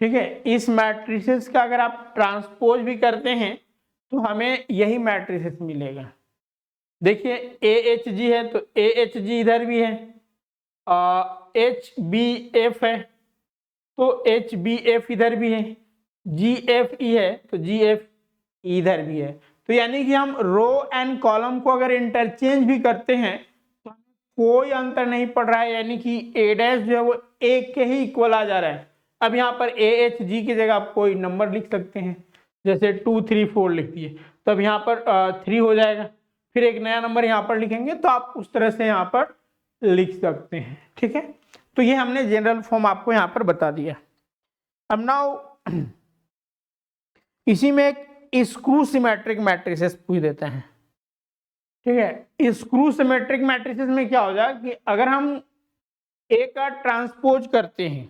ठीक है, इस मैट्रिसेस का अगर आप ट्रांसपोज भी करते हैं तो हमें यही मैट्रिसेस मिलेगा। देखिए AHG है तो AHG इधर भी है, HBF है तो HBF इधर भी है, GFE है तो GFE इधर भी है। तो यानी कि हम रो एंड कॉलम को अगर इंटरचेंज भी करते हैं तो कोई अंतर नहीं पड़ रहा है, यानी कि A डैश जो है वो A के ही इक्वल आ जा रहा है। अब यहाँ पर AHG की जगह आप कोई नंबर लिख सकते हैं, जैसे 2 3 4 लिख दिए, तो अब यहाँ पर 3 हो जाएगा, फिर एक नया नंबर यहाँ पर लिखेंगे, तो आप उस तरह से यहाँ पर लिख सकते हैं, ठीक है। तो ये हमने जनरल फॉर्म आपको यहाँ पर बता दिया। अब नाउ इसी में एक स्क्रू सिमेट्रिक मैट्रिसेस पूछ देते हैं, ठीक है। स्क्रू सिमेट्रिक मैट्रिसेस में क्या हो जाए कि अगर हम A का ट्रांसपोज करते हैं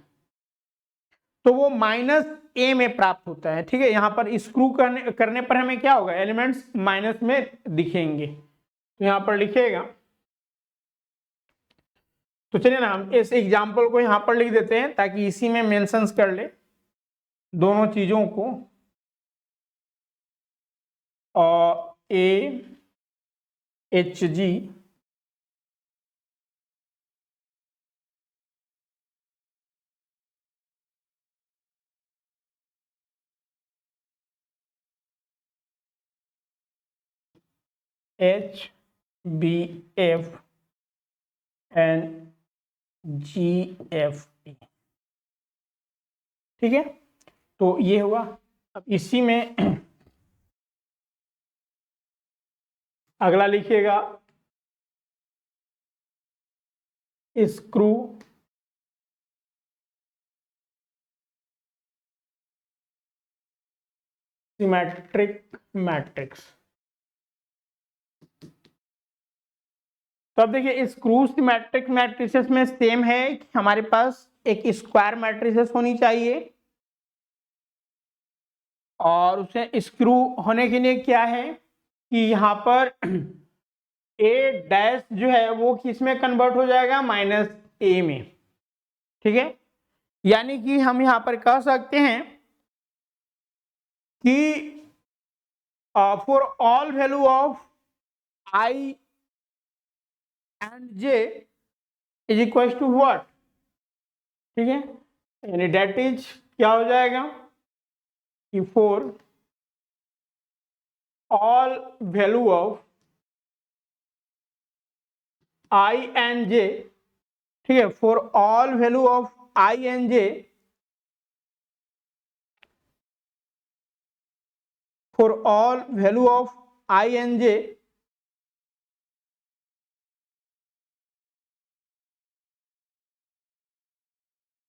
तो वो -A में प्राप्त होता है, ठीक है। यहाँ पर स्क्रू करने पर हमें क्या होगा, एलिमेंट्स माइनस में दिखेंगे, तो यहाँ पर लिखेगा। तो चलिए ना हम इस एग्जाम्पल को यहाँ पर लिख देते हैं ताकि इसी में मेंशंस कर ले दोनों चीजों को। और AHG HBF एंड GFE, ठीक है। तो ये हुआ। अब इसी में अगला लिखिएगा स्क्रू सिमेट्रिक मैट्रिक्स। तो अब देखिए स्क्रू सिमेट्रिक मैट्रिसेस में सेम है कि हमारे पास एक स्क्वायर मैट्रिसेस होनी चाहिए, और उसे स्क्रू होने के लिए क्या है कि यहाँ पर A डैश जो है वो किस में कन्वर्ट हो जाएगा, -A में, ठीक है। यानी कि हम यहाँ पर कह सकते हैं कि for all value of I and J is equal to what, ठीक है, यानी डेट इज क्या हो जाएगा कि for all value of I and J, ठीक है, for all value of I and J, for all value of I and J,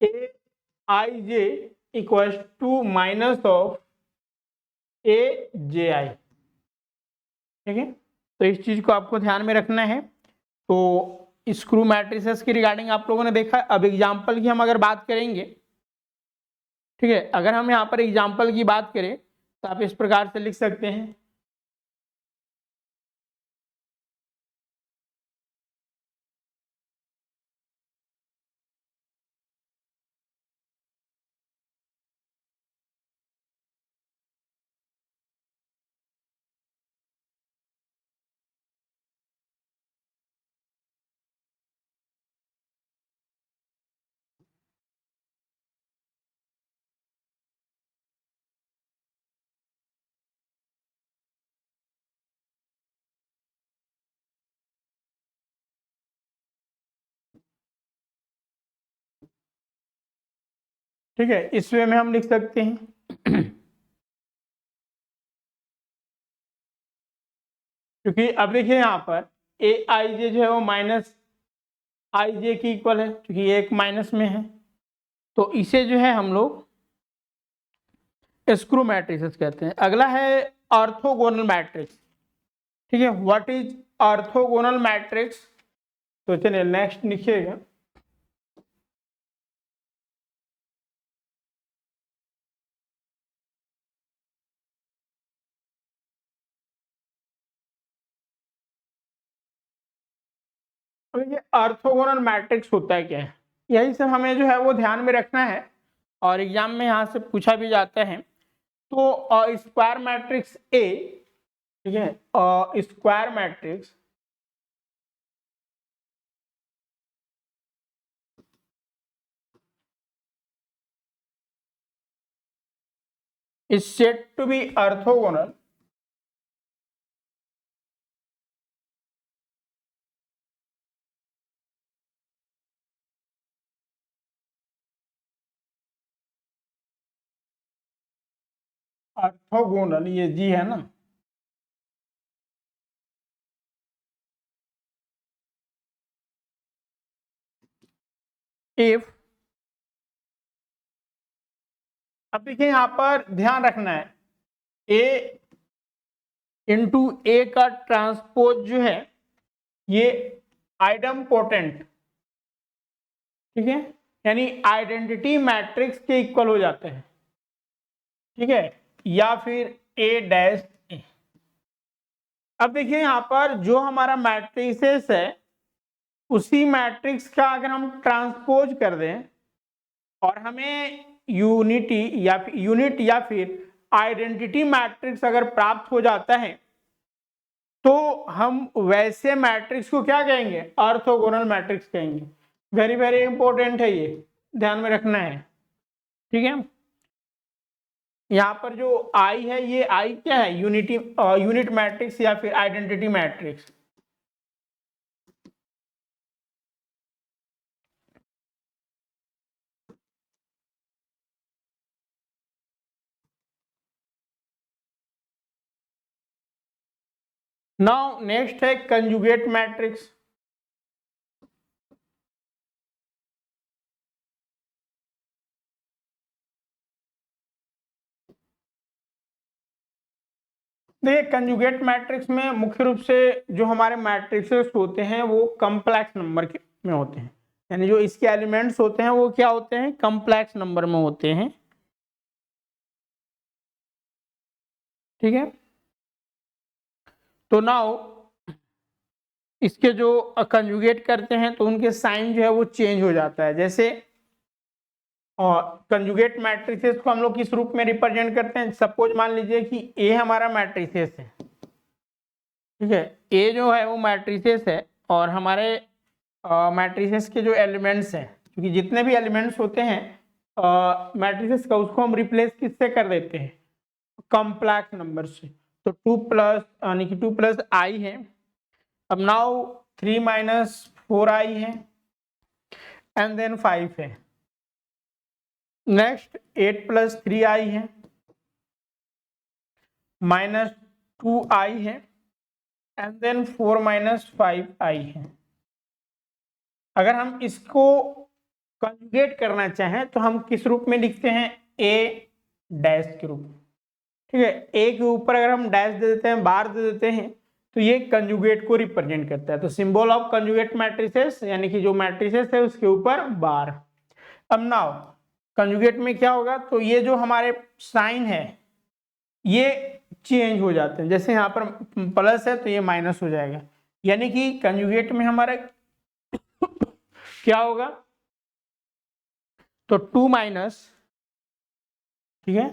AIJ equals to minus of AJI, ठीक है। तो इस चीज को आपको ध्यान में रखना है। तो स्क्रू मैट्रिसेस की रिगार्डिंग आप लोगों ने देखा। अब एग्जाम्पल की हम अगर बात करेंगे, ठीक है, अगर हम यहाँ पर एग्जाम्पल की बात करें तो आप इस प्रकार से लिख सकते हैं ठीक है, इस वे में हम लिख सकते हैं। क्योंकि अब देखिए यहाँ पर ए आई जे जो है वो माइनस आई जे की इक्वल है, क्योंकि ये एक माइनस में है, तो इसे जो है हम लोग स्क्रू मैट्रिसेस कहते हैं। अगला है ऑर्थोगोनल मैट्रिक्स। ठीक है, व्हाट इज ऑर्थोगोनल मैट्रिक्स? तो चलिए नेक्स्ट लिखिएगा। ये ऑर्थोगोनल मैट्रिक्स होता है क्या है, यही सब हमें जो है वो ध्यान में रखना है, और एग्जाम में यहाँ से पूछा भी जाता है। तो स्क्वायर मैट्रिक्स ए, ठीक है, square matrix is said to be orthogonal orthogonal, ये जी है ना, इफ, अब देखिए यहाँ पर ध्यान रखना है, ए इंटू ए का ट्रांसपोज जो है ये आइडम्पोटेंट, ठीक है, यानी आइडेंटिटी मैट्रिक्स के इक्वल हो जाते हैं। ठीक है, या फिर ए डैश ए। अब देखिए यहाँ पर जो हमारा मैट्रिसेस है उसी मैट्रिक्स का अगर हम ट्रांसपोज कर दें और हमें यूनिट या फिर आइडेंटिटी मैट्रिक्स अगर प्राप्त हो जाता है तो हम वैसे मैट्रिक्स को क्या कहेंगे? ऑर्थोगोनल मैट्रिक्स कहेंगे। वेरी वेरी इंपॉर्टेंट है, ये ध्यान में रखना है। ठीक है, यहाँ पर जो आई है, ये आई क्या है? यूनिट मैट्रिक्स या फिर आइडेंटिटी मैट्रिक्स। नाउ नेक्स्ट है कंजुगेट मैट्रिक्स। देखिए कंजुगेट मैट्रिक्स में मुख्य रूप से जो हमारे मैट्रिक्सेस होते हैं वो कम्प्लेक्स नंबर के में होते हैं, यानी जो इसके एलिमेंट्स होते हैं वो क्या होते हैं? कम्प्लेक्स नंबर में होते हैं। ठीक है, तो नाउ इसके जो कंजुगेट करते हैं तो उनके साइन जो है वो चेंज हो जाता है। जैसे और कंजुगेट मैट्रिसेस को हम लोग किस रूप में रिप्रेजेंट करते हैं? सपोज मान लीजिए कि ए हमारा मैट्रिसेस है, ठीक है, ए जो है वो मैट्रिसेस है और हमारे मैट्रिसेस के जो एलिमेंट्स हैं, क्योंकि जितने भी एलिमेंट्स होते हैं मैट्रिसेस का, उसको हम रिप्लेस किससे कर देते हैं? कॉम्प्लेक्स नंबर से। तो 2 प्लस यानी कि 2 प्लस आई है, अब नाउ 3 माइनस 4i है, एंड देन 5 है। नेक्स्ट 8 प्लस 3i है, माइनस 2i है, एंड देन 4 माइनस 5i है। अगर हम इसको कंजुगेट करना चाहें तो हम किस रूप में लिखते हैं? ए डैश के रूप में। ठीक है, ए के ऊपर अगर हम डैश दे देते हैं, बार दे देते हैं, तो ये कंजुगेट को रिप्रेजेंट करता है। तो सिंबल ऑफ कंजुगेट मैट्रिसेस यानी कि जो मैट्रिसेस है उसके ऊपर बार। अब नाउ कंजुगेट में क्या होगा? तो ये जो हमारे साइन है ये चेंज हो जाते हैं। जैसे यहाँ पर प्लस है तो ये माइनस हो जाएगा, यानी कि कंजुगेट में हमारा क्या होगा? तो 2 माइनस, ठीक है,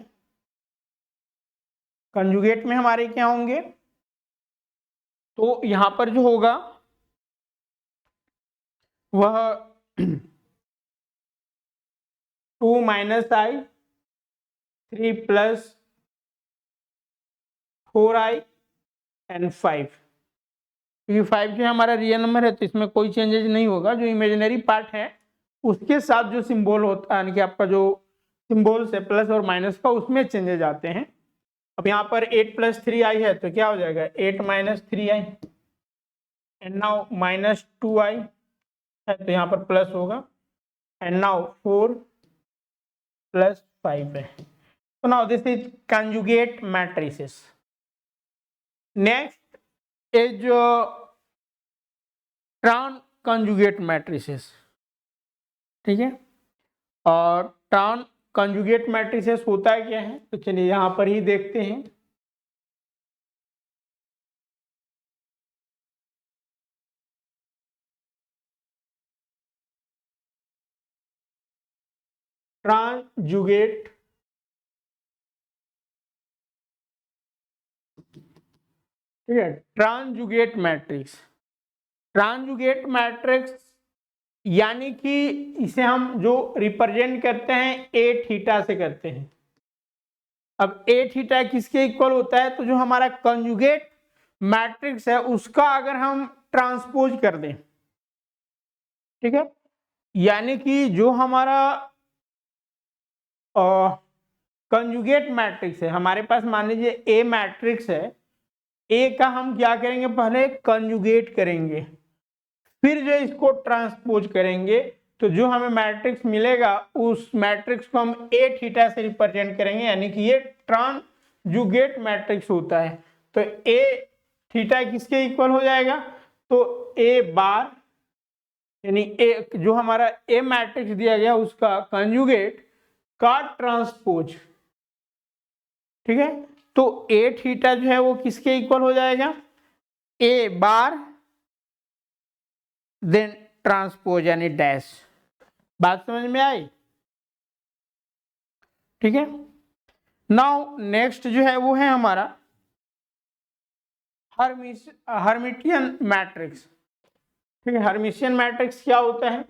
कंजुगेट में हमारे क्या होंगे? तो यहां पर जो होगा वह 2 minus I, 3 plus 4i and 5, क्योंकि 5 जो हमारा रियल नंबर है तो इसमें कोई चेंजेस नहीं होगा। जो इमेजिनरी पार्ट है उसके साथ जो सिंबल होता है, यानी कि आपका जो सिंबल से प्लस और माइनस का उसमें चेंजेस आते हैं। अब यहाँ पर 8 + 3i है तो क्या हो जाएगा 8 - 3i, एंड नाउ -2i है तो यहाँ पर प्लस होगा, एंड नाउ 4 + 5 है। So now this is conjugate matrices. Next is tran conjugate matrices, ठीक है। और tran conjugate matrices होता है क्या है, तो चलिए यहाँ पर ही देखते हैं। ट्रांजुगेट ठीक है, ट्रांजुगेट मैट्रिक्स। ट्रांजुगेट मैट्रिक्स यानी कि इसे हम जो रिप्रेजेंट करते हैं ए थीटा से करते हैं। अब ए थीटा किसके इक्वल होता है, तो जो हमारा कंजुगेट मैट्रिक्स है उसका अगर हम ट्रांसपोज कर दें, ठीक है, यानी कि जो हमारा कंजुगेट मैट्रिक्स है, हमारे पास मान लीजिए ए मैट्रिक्स है, ए का हम क्या करेंगे पहले कंजुगेट करेंगे, फिर जो इसको ट्रांसपोज करेंगे, तो जो हमें मैट्रिक्स मिलेगा उस मैट्रिक्स को हम ए थीटा से रिप्रेजेंट करेंगे, यानी कि ये ट्रांजुगेट मैट्रिक्स होता है। तो ए थीटा किसके इक्वल हो जाएगा, तो ए बार यानी ए जो हमारा ए मैट्रिक्स दिया गया उसका कंजुगेट का ट्रांसपोज, ठीक है। तो ए थीटा जो है वो किसके इक्वल हो जाएगा, ए बार देन ट्रांसपोज यानी डैश। बात समझ में आई, ठीक है। नाउ नेक्स्ट जो है वो है हमारा हर्मिटियन मैट्रिक्स, ठीक है। हर्मिटियन मैट्रिक्स क्या होता है,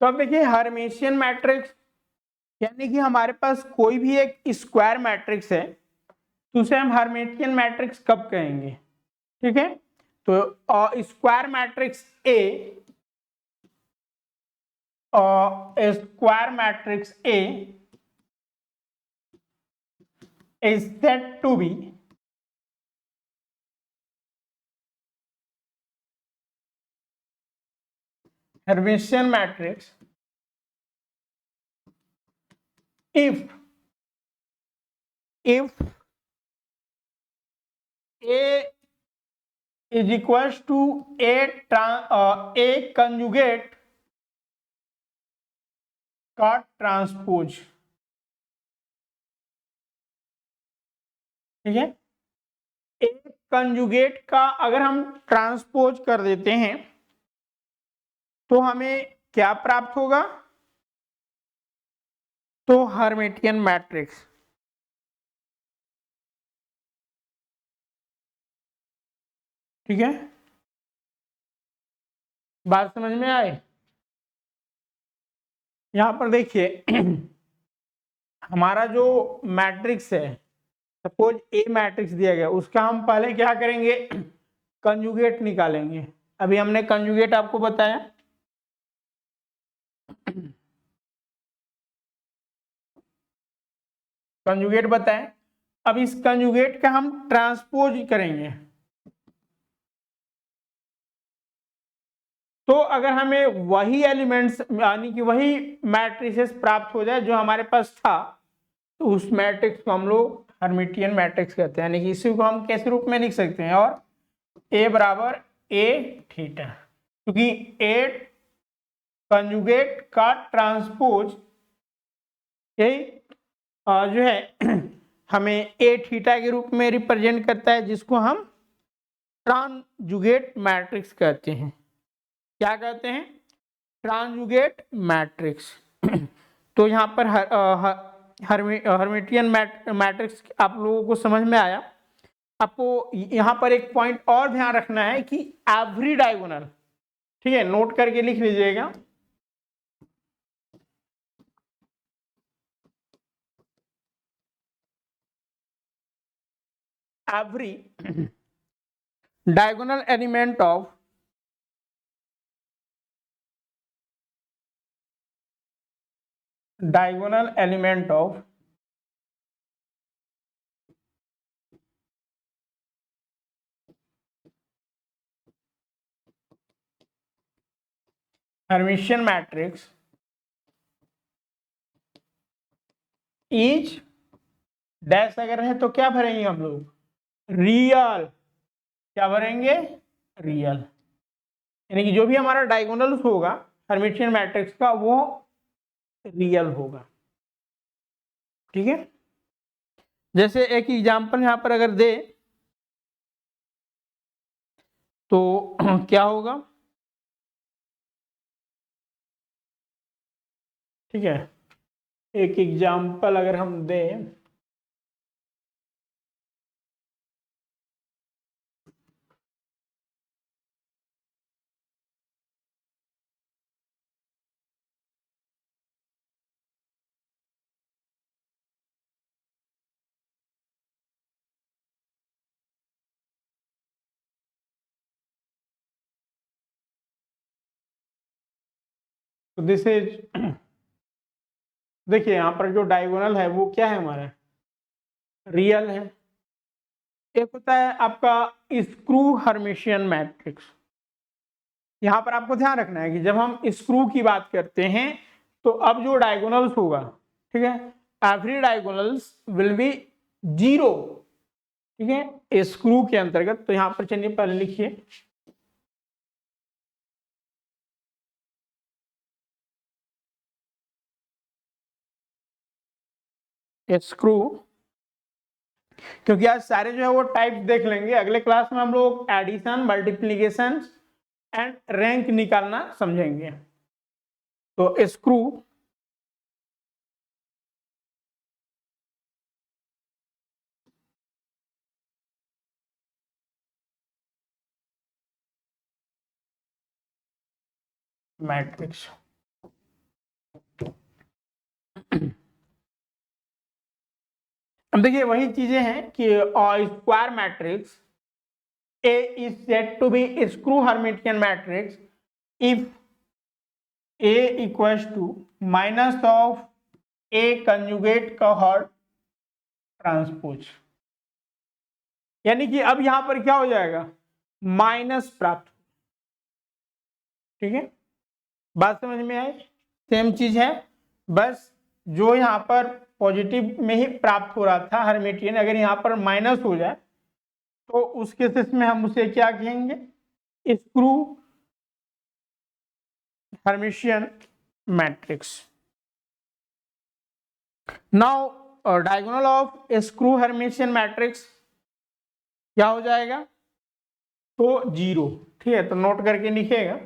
तो अब देखिए हर्मिटियन मैट्रिक्स यानी कि हमारे पास कोई भी एक स्क्वायर मैट्रिक्स है तो उसे हम हर्मिटियन मैट्रिक्स कब कहेंगे, ठीक है। तो square matrix A square matrix A is said to be Hermitian matrix if A is equals to A conjugate का ट्रांसपोज, ठीक है। एक कंजुगेट का अगर हम ट्रांसपोज कर देते हैं तो हमें क्या प्राप्त होगा, तो हर्मिटियन मैट्रिक्स, ठीक है। बात समझ में आए, यहां पर देखिए हमारा जो मैट्रिक्स है, सपोज ए मैट्रिक्स दिया गया, उसका हम पहले क्या करेंगे कंजुगेट निकालेंगे। अभी हमने कंजुगेट आपको बताया, कंजुगेट बताएं। अब इस कंजुगेट का हम ट्रांसपोज करेंगे, तो अगर हमें वही एलिमेंट्स यानी कि वही मैट्रिसेस प्राप्त हो जाए जो हमारे पास था, तो उस मैट्रिक्स को हम लोग हर्मिटियन मैट्रिक्स कहते हैं। यानी कि इसी को हम कैसे रूप में लिख सकते हैं, और ए बराबर ए थीटा, क्योंकि ए कंजुगेट का ट्रांसपोज यही जो है हमें ए थीटा के रूप में रिप्रेजेंट करता है, जिसको हम ट्रांजुगेट मैट्रिक्स कहते हैं। क्या कहते हैं, ट्रांजुगेट मैट्रिक्स। तो यहाँ पर हर्मिटियन मैट्रिक्स आप लोगों को समझ में आया। आपको यहाँ पर एक पॉइंट और ध्यान रखना है कि एवरी डायगोनल, ठीक है, नोट करके लिख लीजिएगा, every diagonal element of Hermitian matrix is dash अगर है तो क्या भरेंगे हम लोग, रियल। क्या भरेंगे, रियल। यानी कि जो भी हमारा डायगोनल्स होगा हर्मिटियन मैट्रिक्स का वो रियल होगा। ठीक है, जैसे एक एग्जांपल यहां पर अगर दे तो क्या होगा, ठीक है, एक एग्जांपल अगर हम दें तो दिस इज, देखिए यहाँ पर जो डायगोनल है वो क्या है हमारा, रियल है। एक होता है आपका स्क्रू हर्मिशियन मैट्रिक्स। यहाँ पर आपको ध्यान रखना है कि जब हम स्क्रू की बात करते हैं तो अब जो डायगोनल्स होगा, ठीक है, every diagonals will be zero. ठीक है, स्क्रू के अंतर्गत। तो यहाँ पर चलिए पहले लिखिए स्क्रू, क्योंकि आज सारे जो है वो टाइप्स देख लेंगे। अगले क्लास में हम लोग एडिशन, मल्टीप्लीकेशन एंड रैंक निकालना समझेंगे। तो स्क्रू मैट्रिक्स, अब देखिए वही चीजें हैं कि square matrix A is said to be a screw Hermitian matrix if A equals to minus of A conjugate cohort transpose. यानी कि अब यहां पर क्या हो जाएगा, माइनस प्राप्त। ठीक है, बात समझ में आई, सेम चीज है, बस जो यहां पर पॉजिटिव में ही प्राप्त हो रहा था हर्मिटियन, अगर यहां पर माइनस हो जाए तो उस केसेस में हम उसे क्या कहेंगे, screw Hermitian matrix. Now diagonal of screw Hermitian matrix क्या हो जाएगा, तो जीरो। ठीक है, तो नोट करके लिखिएगा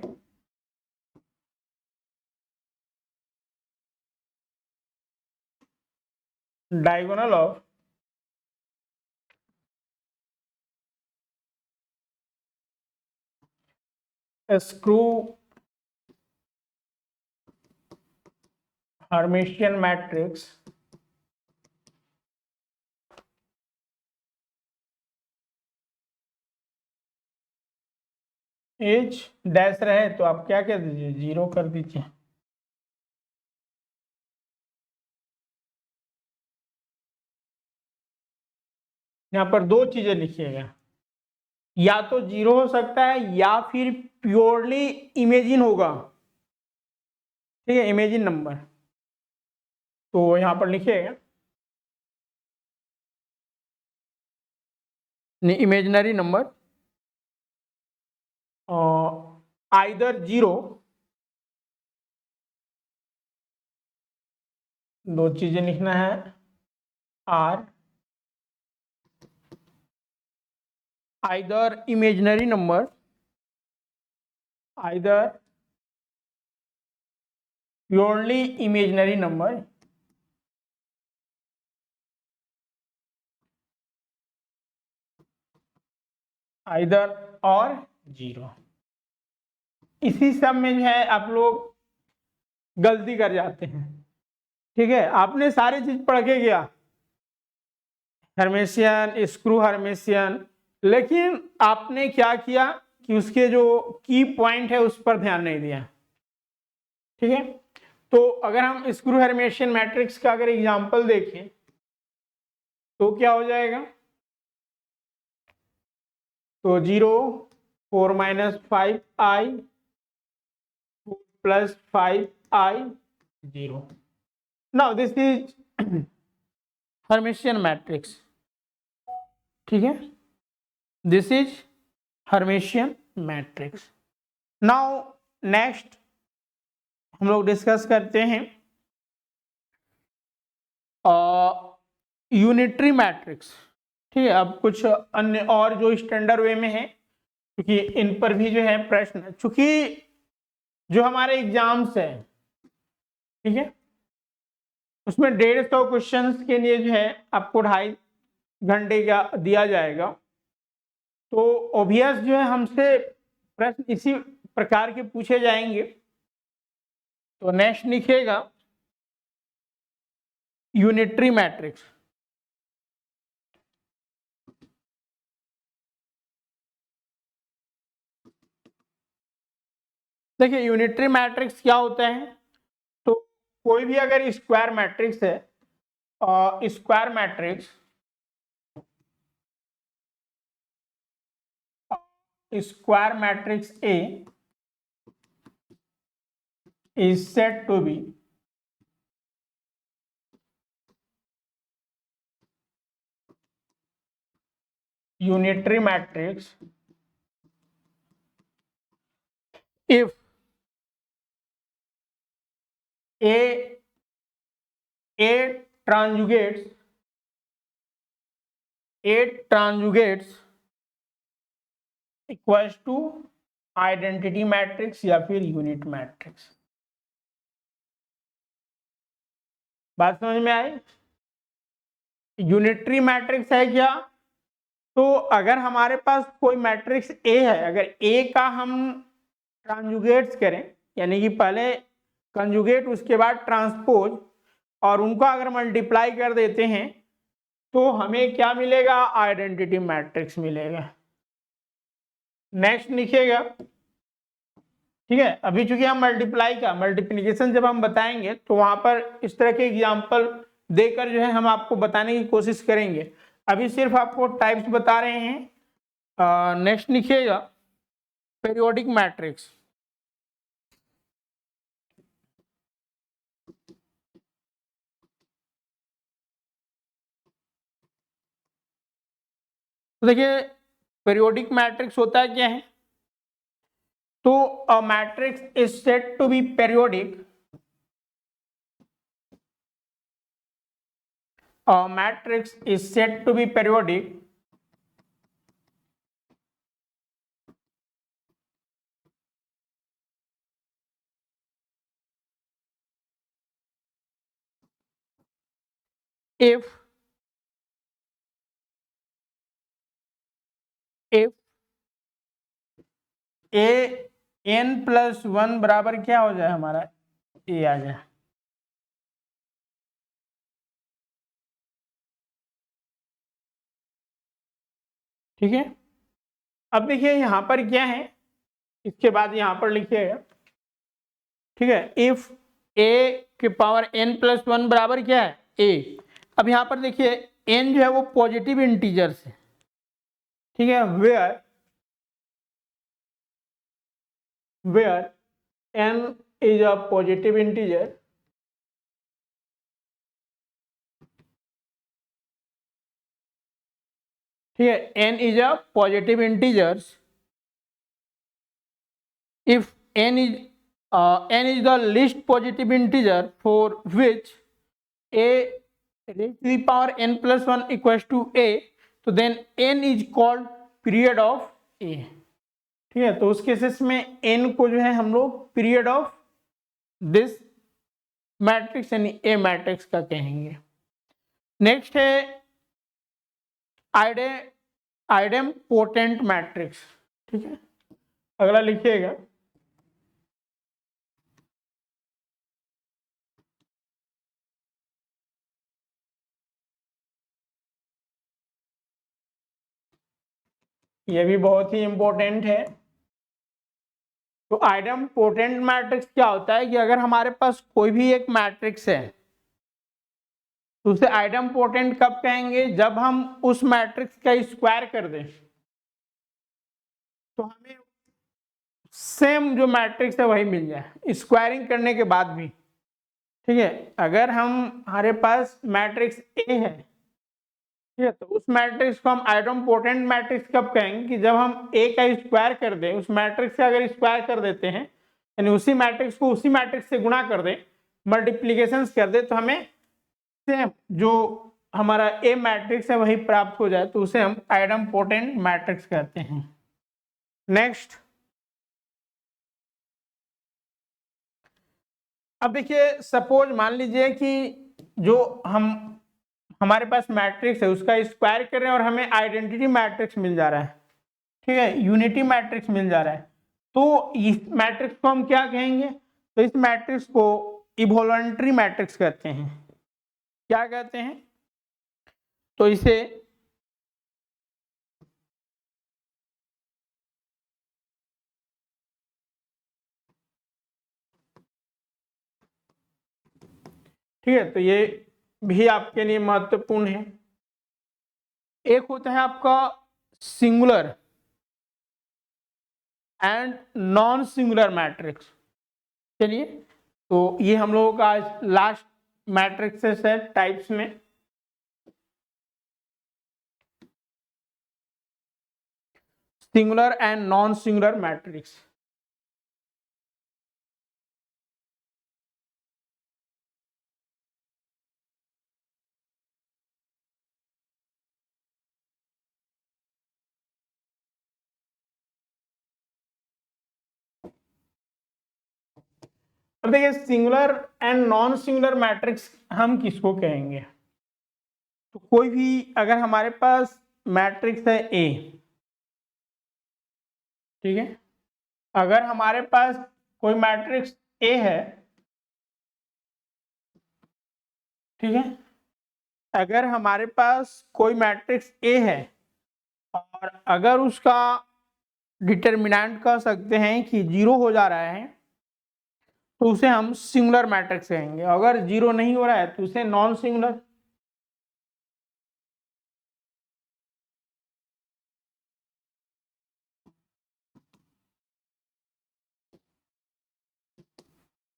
diagonal of screw Hermitian matrix H dash रहे तो आप क्या कह दीजिए, जीरो कर दीजिए। यहां पर दो चीजें लिखिएगा, या तो जीरो हो सकता है या फिर प्योरली इमेजिन होगा। ठीक है, इमेजिन नंबर, तो यहां पर लिखिएगा इमेजिनरी नंबर आइदर जीरो, दो चीजें लिखना है, are either imaginary number, either purely imaginary number either और जीरो। इसी सब में जो है आप लोग गलती कर जाते हैं। ठीक है, आपने सारी चीज पढ़ के गया हर्मेशियन, स्क्रू हर्मेशियन, लेकिन आपने क्या किया कि उसके जो की पॉइंट है उस पर ध्यान नहीं दिया। ठीक है, तो अगर हम स्क्रू हर्मेशियन मैट्रिक्स का अगर एग्जांपल देखें तो क्या हो जाएगा, तो 0 4 minus 5i plus 5i 0। Now this is Hermitian matrix. ठीक है, this is Hermitian matrix. Now next हम लोग डिस्कस करते हैं यूनिटरी मैट्रिक्स। ठीक है, अब कुछ अन्य और जो स्टैंडर्ड वे में है, क्योंकि इन पर भी जो है प्रश्न, चूंकि जो हमारे एग्जाम्स है, ठीक है, उसमें 150 क्वेश्चंस के लिए जो है आपको 2.5 घंटे का दिया जाएगा। तो ऑब्वियस जो है हमसे प्रश्न इसी प्रकार के पूछे जाएंगे। तो नेक्स्ट लिखिएगा यूनिटरी मैट्रिक्स। देखिए यूनिटरी मैट्रिक्स क्या होता है, तो कोई भी अगर स्क्वायर मैट्रिक्स है, square matrix A is said to be unitary matrix if A conjugates equals to identity matrix या फिर यूनिट मैट्रिक्स। बात समझ में आई? यूनिटरी मैट्रिक्स है क्या, तो अगर हमारे पास कोई मैट्रिक्स ए है, अगर ए का हम ट्रांजुगेट्स करें, यानी कि पहले कंजुगेट उसके बाद ट्रांसपोज, और उनको अगर मल्टीप्लाई कर देते हैं तो हमें क्या मिलेगा, आइडेंटिटी मैट्रिक्स मिलेगा। नेक्स्ट लिखिएगा। ठीक है, अभी चूंकि हम मल्टीप्लाई का मल्टीप्लिकेशन जब हम बताएंगे तो वहां पर इस तरह के एग्जांपल देकर जो है हम आपको बताने की कोशिश करेंगे। अभी सिर्फ आपको टाइप्स बता रहे हैं। नेक्स्ट लिखिएगा पीरियोडिक मैट्रिक्स। तो देखिए पीरियोडिक मैट्रिक्स होता है क्या है, तो a matrix is said to be periodic, a matrix is said to be periodic if a n+1 बराबर क्या हो जाए, हमारा ए आ जाए। ठीक है, अब देखिए यहां पर क्या है, इसके बाद यहां पर लिखिएगा। ठीक है, इफ ए के पावर n+1 बराबर क्या है, ए। अब यहां पर देखिए n जो है वो पॉजिटिव इंटीजर्स है। ठीक है, where n is a positive integer, ठीक है, n is a positive integers if n is the least positive integer for which a raised to the power n+1 equals to a, तो then n is called period of a। ठीक है, तो उस cases में n को जो है हम लोग पीरियड ऑफ दिस मैट्रिक्स यानी ए मैट्रिक्स का कहेंगे। नेक्स्ट है आइडेम पोटेंट मैट्रिक्स। ठीक है, अगला लिखिएगा ये भी बहुत ही इंपॉर्टेंट है। तो आइडम्पोटेंट मैट्रिक्स क्या होता है कि अगर हमारे पास कोई भी एक मैट्रिक्स है तो उसे आइडम्पोटेंट कब कहेंगे, जब हम उस मैट्रिक्स का स्क्वायर कर दें तो हमें सेम जो मैट्रिक्स है वही मिल जाए स्क्वायरिंग करने के बाद भी। ठीक है, अगर हमारे पास मैट्रिक्स ए है, ठीक है, तो उस मैट्रिक्स को हम आइडम्पोटेंट मैट्रिक्स कब कहेंगे कि जब हम ए का स्क्वायर कर दें, उस मैट्रिक्स का अगर स्क्वायर कर देते हैं यानी उसी मैट्रिक्स को उसी मैट्रिक्स से गुणा कर दें, मल्टीप्लीकेशन कर दें, तो हमें सेम जो हमारा ए मैट्रिक्स है वही प्राप्त हो जाए, तो उसे हम आइडम्पोटेंट मैट्रिक्स कहते हैं। नेक्स्ट, अब देखिए सपोज मान लीजिए कि जो हमारे पास मैट्रिक्स है उसका स्क्वायर कर रहे हैं और हमें आइडेंटिटी मैट्रिक्स मिल जा रहा है, ठीक है, यूनिटी मैट्रिक्स मिल जा रहा है, तो इस मैट्रिक्स को हम क्या कहेंगे, तो इस मैट्रिक्स को इवोलेंटरी मैट्रिक्स कहते हैं। क्या कहते हैं, तो इसे ठीक है, तो ये भी आपके लिए महत्वपूर्ण है। एक होता है आपका singular and non singular matrix. चलिए, तो ये हम लोगों का आज लास्ट मैट्रिक्सेस है टाइप्स में। Singular and non singular matrix. अब देखिए singular and non singular matrix हम किसको कहेंगे, तो कोई भी अगर हमारे पास मैट्रिक्स है ए, ठीक है, अगर हमारे पास कोई मैट्रिक्स ए है, ठीक है, अगर हमारे पास कोई मैट्रिक्स ए है और अगर उसका डिटर्मिनेंट कह सकते हैं कि जीरो हो जा रहा है तो उसे हम सिंगुलर मैट्रिक्स कहेंगे, अगर जीरो नहीं हो रहा है तो उसे नॉन सिंगुलर।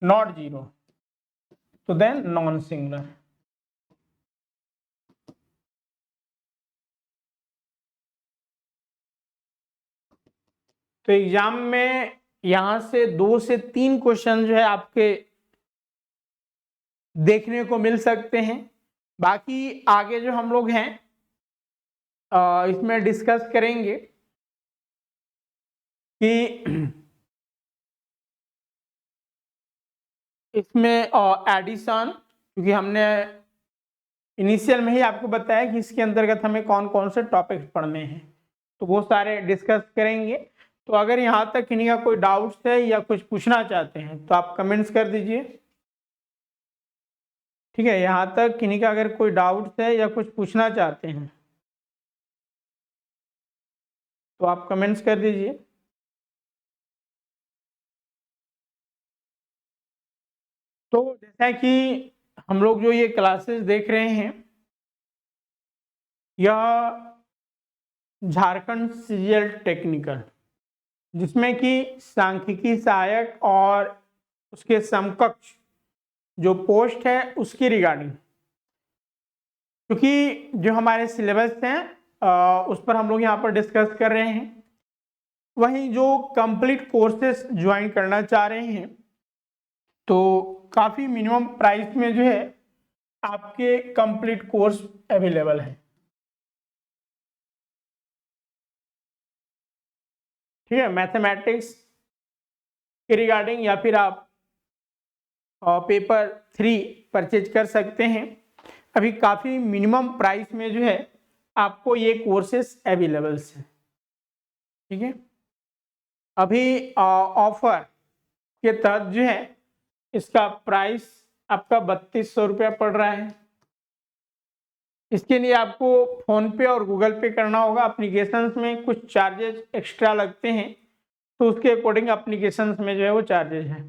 नॉट जीरो तो देन नॉन सिंगुलर। तो एग्जाम में यहां से 2 से 3 क्वेश्चन जो है आपके देखने को मिल सकते हैं। बाकी आगे जो हम लोग हैं इसमें डिस्कस करेंगे कि इसमें एडिशन, क्योंकि हमने इनिशियल में ही आपको बताया कि इसके अंतर्गत हमें कौन कौन से टॉपिक्स पढ़ने हैं, तो वो सारे डिस्कस करेंगे। तो अगर यहाँ तक किन्हीं का कोई डाउट्स है या कुछ पूछना चाहते हैं तो आप कमेंट्स कर दीजिए। ठीक है, यहाँ तक किन्हीं का अगर कोई डाउट्स है या कुछ पूछना चाहते हैं तो आप कमेंट्स कर दीजिए। तो जैसा कि हम लोग जो ये क्लासेस देख रहे हैं यह झारखंड सीजीएल टेक्निकल, जिसमें कि सांख्यिकी सहायक और उसके समकक्ष जो पोस्ट है उसकी रिगार्डिंग, क्योंकि जो हमारे सिलेबस हैं उस पर हम लोग यहाँ पर डिस्कस कर रहे हैं। वहीं जो कंप्लीट कोर्सेस ज्वाइन करना चाह रहे हैं तो काफ़ी मिनिमम प्राइस में जो है आपके कंप्लीट कोर्स अवेलेबल है। ठीक है, मैथमेटिक्स के रिगार्डिंग या फिर आप पेपर 3 परचेज कर सकते हैं। अभी काफ़ी मिनिमम प्राइस में जो है आपको ये कोर्सेस अवेलेबल हैं। ठीक है, अभी ऑफर के तहत जो है इसका प्राइस आपका 3200 रुपया पड़ रहा है। इसके लिए आपको फ़ोन पे और गूगल पे करना होगा। एप्लीकेशंस में कुछ चार्जेस एक्स्ट्रा लगते हैं, तो उसके अकॉर्डिंग एप्लीकेशंस में जो है वो चार्जेस हैं।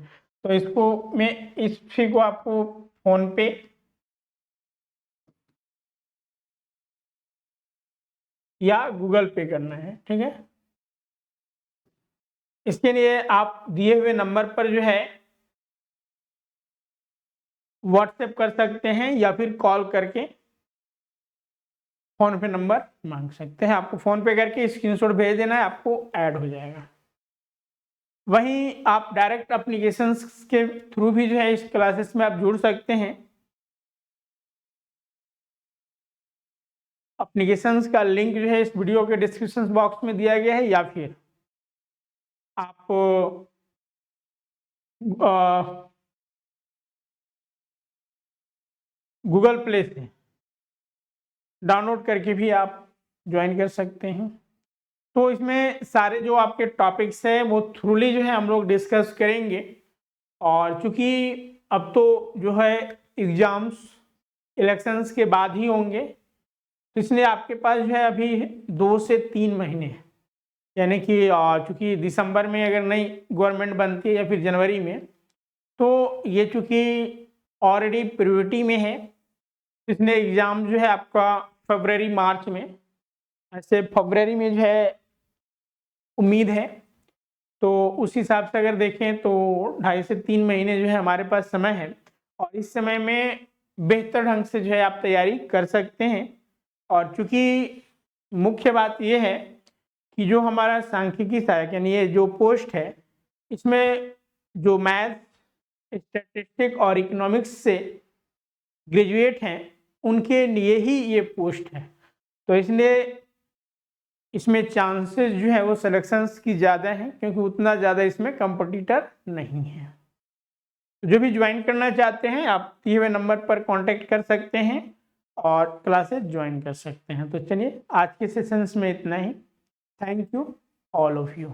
तो इस फी को आपको फ़ोन पे या गूगल पे करना है, ठीक है। इसके लिए आप दिए हुए नंबर पर जो है व्हाट्सएप कर सकते हैं या फिर कॉल करके फ़ोन पे नंबर मांग सकते हैं। आपको फ़ोन पे करके स्क्रीनशॉट भेज देना है, आपको ऐड हो जाएगा। वहीं आप डायरेक्ट एप्लीकेशंस के थ्रू भी जो है इस क्लासेस में आप जुड़ सकते हैं। एप्लीकेशंस का लिंक जो है इस वीडियो के डिस्क्रिप्शन बॉक्स में दिया गया है, या फिर आप गूगल प्ले से डाउनलोड करके भी आप ज्वाइन कर सकते हैं। तो इसमें सारे जो आपके टॉपिक्स हैं वो थ्रूली जो है हम लोग डिस्कस करेंगे। और चूंकि अब तो जो है एग्ज़ाम्स इलेक्शंस के बाद ही होंगे, तो इसलिए आपके पास जो है अभी 2 से 3 महीने, यानी कि चूँकि दिसंबर में अगर नई गवर्नमेंट बनती है या फिर जनवरी में, तो ये चूँकि ऑलरेडी प्रायोरिटी में है, इसलिए एग्ज़ाम जो है आपका फरवरी मार्च में, ऐसे फरवरी में जो है उम्मीद है। तो उस हिसाब से अगर देखें तो 2.5 से 3 महीने जो है हमारे पास समय है, और इस समय में बेहतर ढंग से जो है आप तैयारी कर सकते हैं। और चूँकि मुख्य बात ये है कि जो हमारा सांख्यिकी सहायक यानी ये जो पोस्ट है, इसमें जो मैथ, स्टैटिस्टिक्स और इकोनॉमिक्स से ग्रेजुएट हैं उनके लिए ही ये पोस्ट है। तो इसलिए इसमें चांसेस जो है वो सिलेक्शंस की ज़्यादा हैं, क्योंकि उतना ज़्यादा इसमें कंपटीटर नहीं है। जो भी ज्वाइन करना चाहते हैं आप दिए हुए नंबर पर कांटेक्ट कर सकते हैं और क्लासेस ज्वाइन कर सकते हैं। तो चलिए आज के सेशंस में इतना ही। Thank you all of you.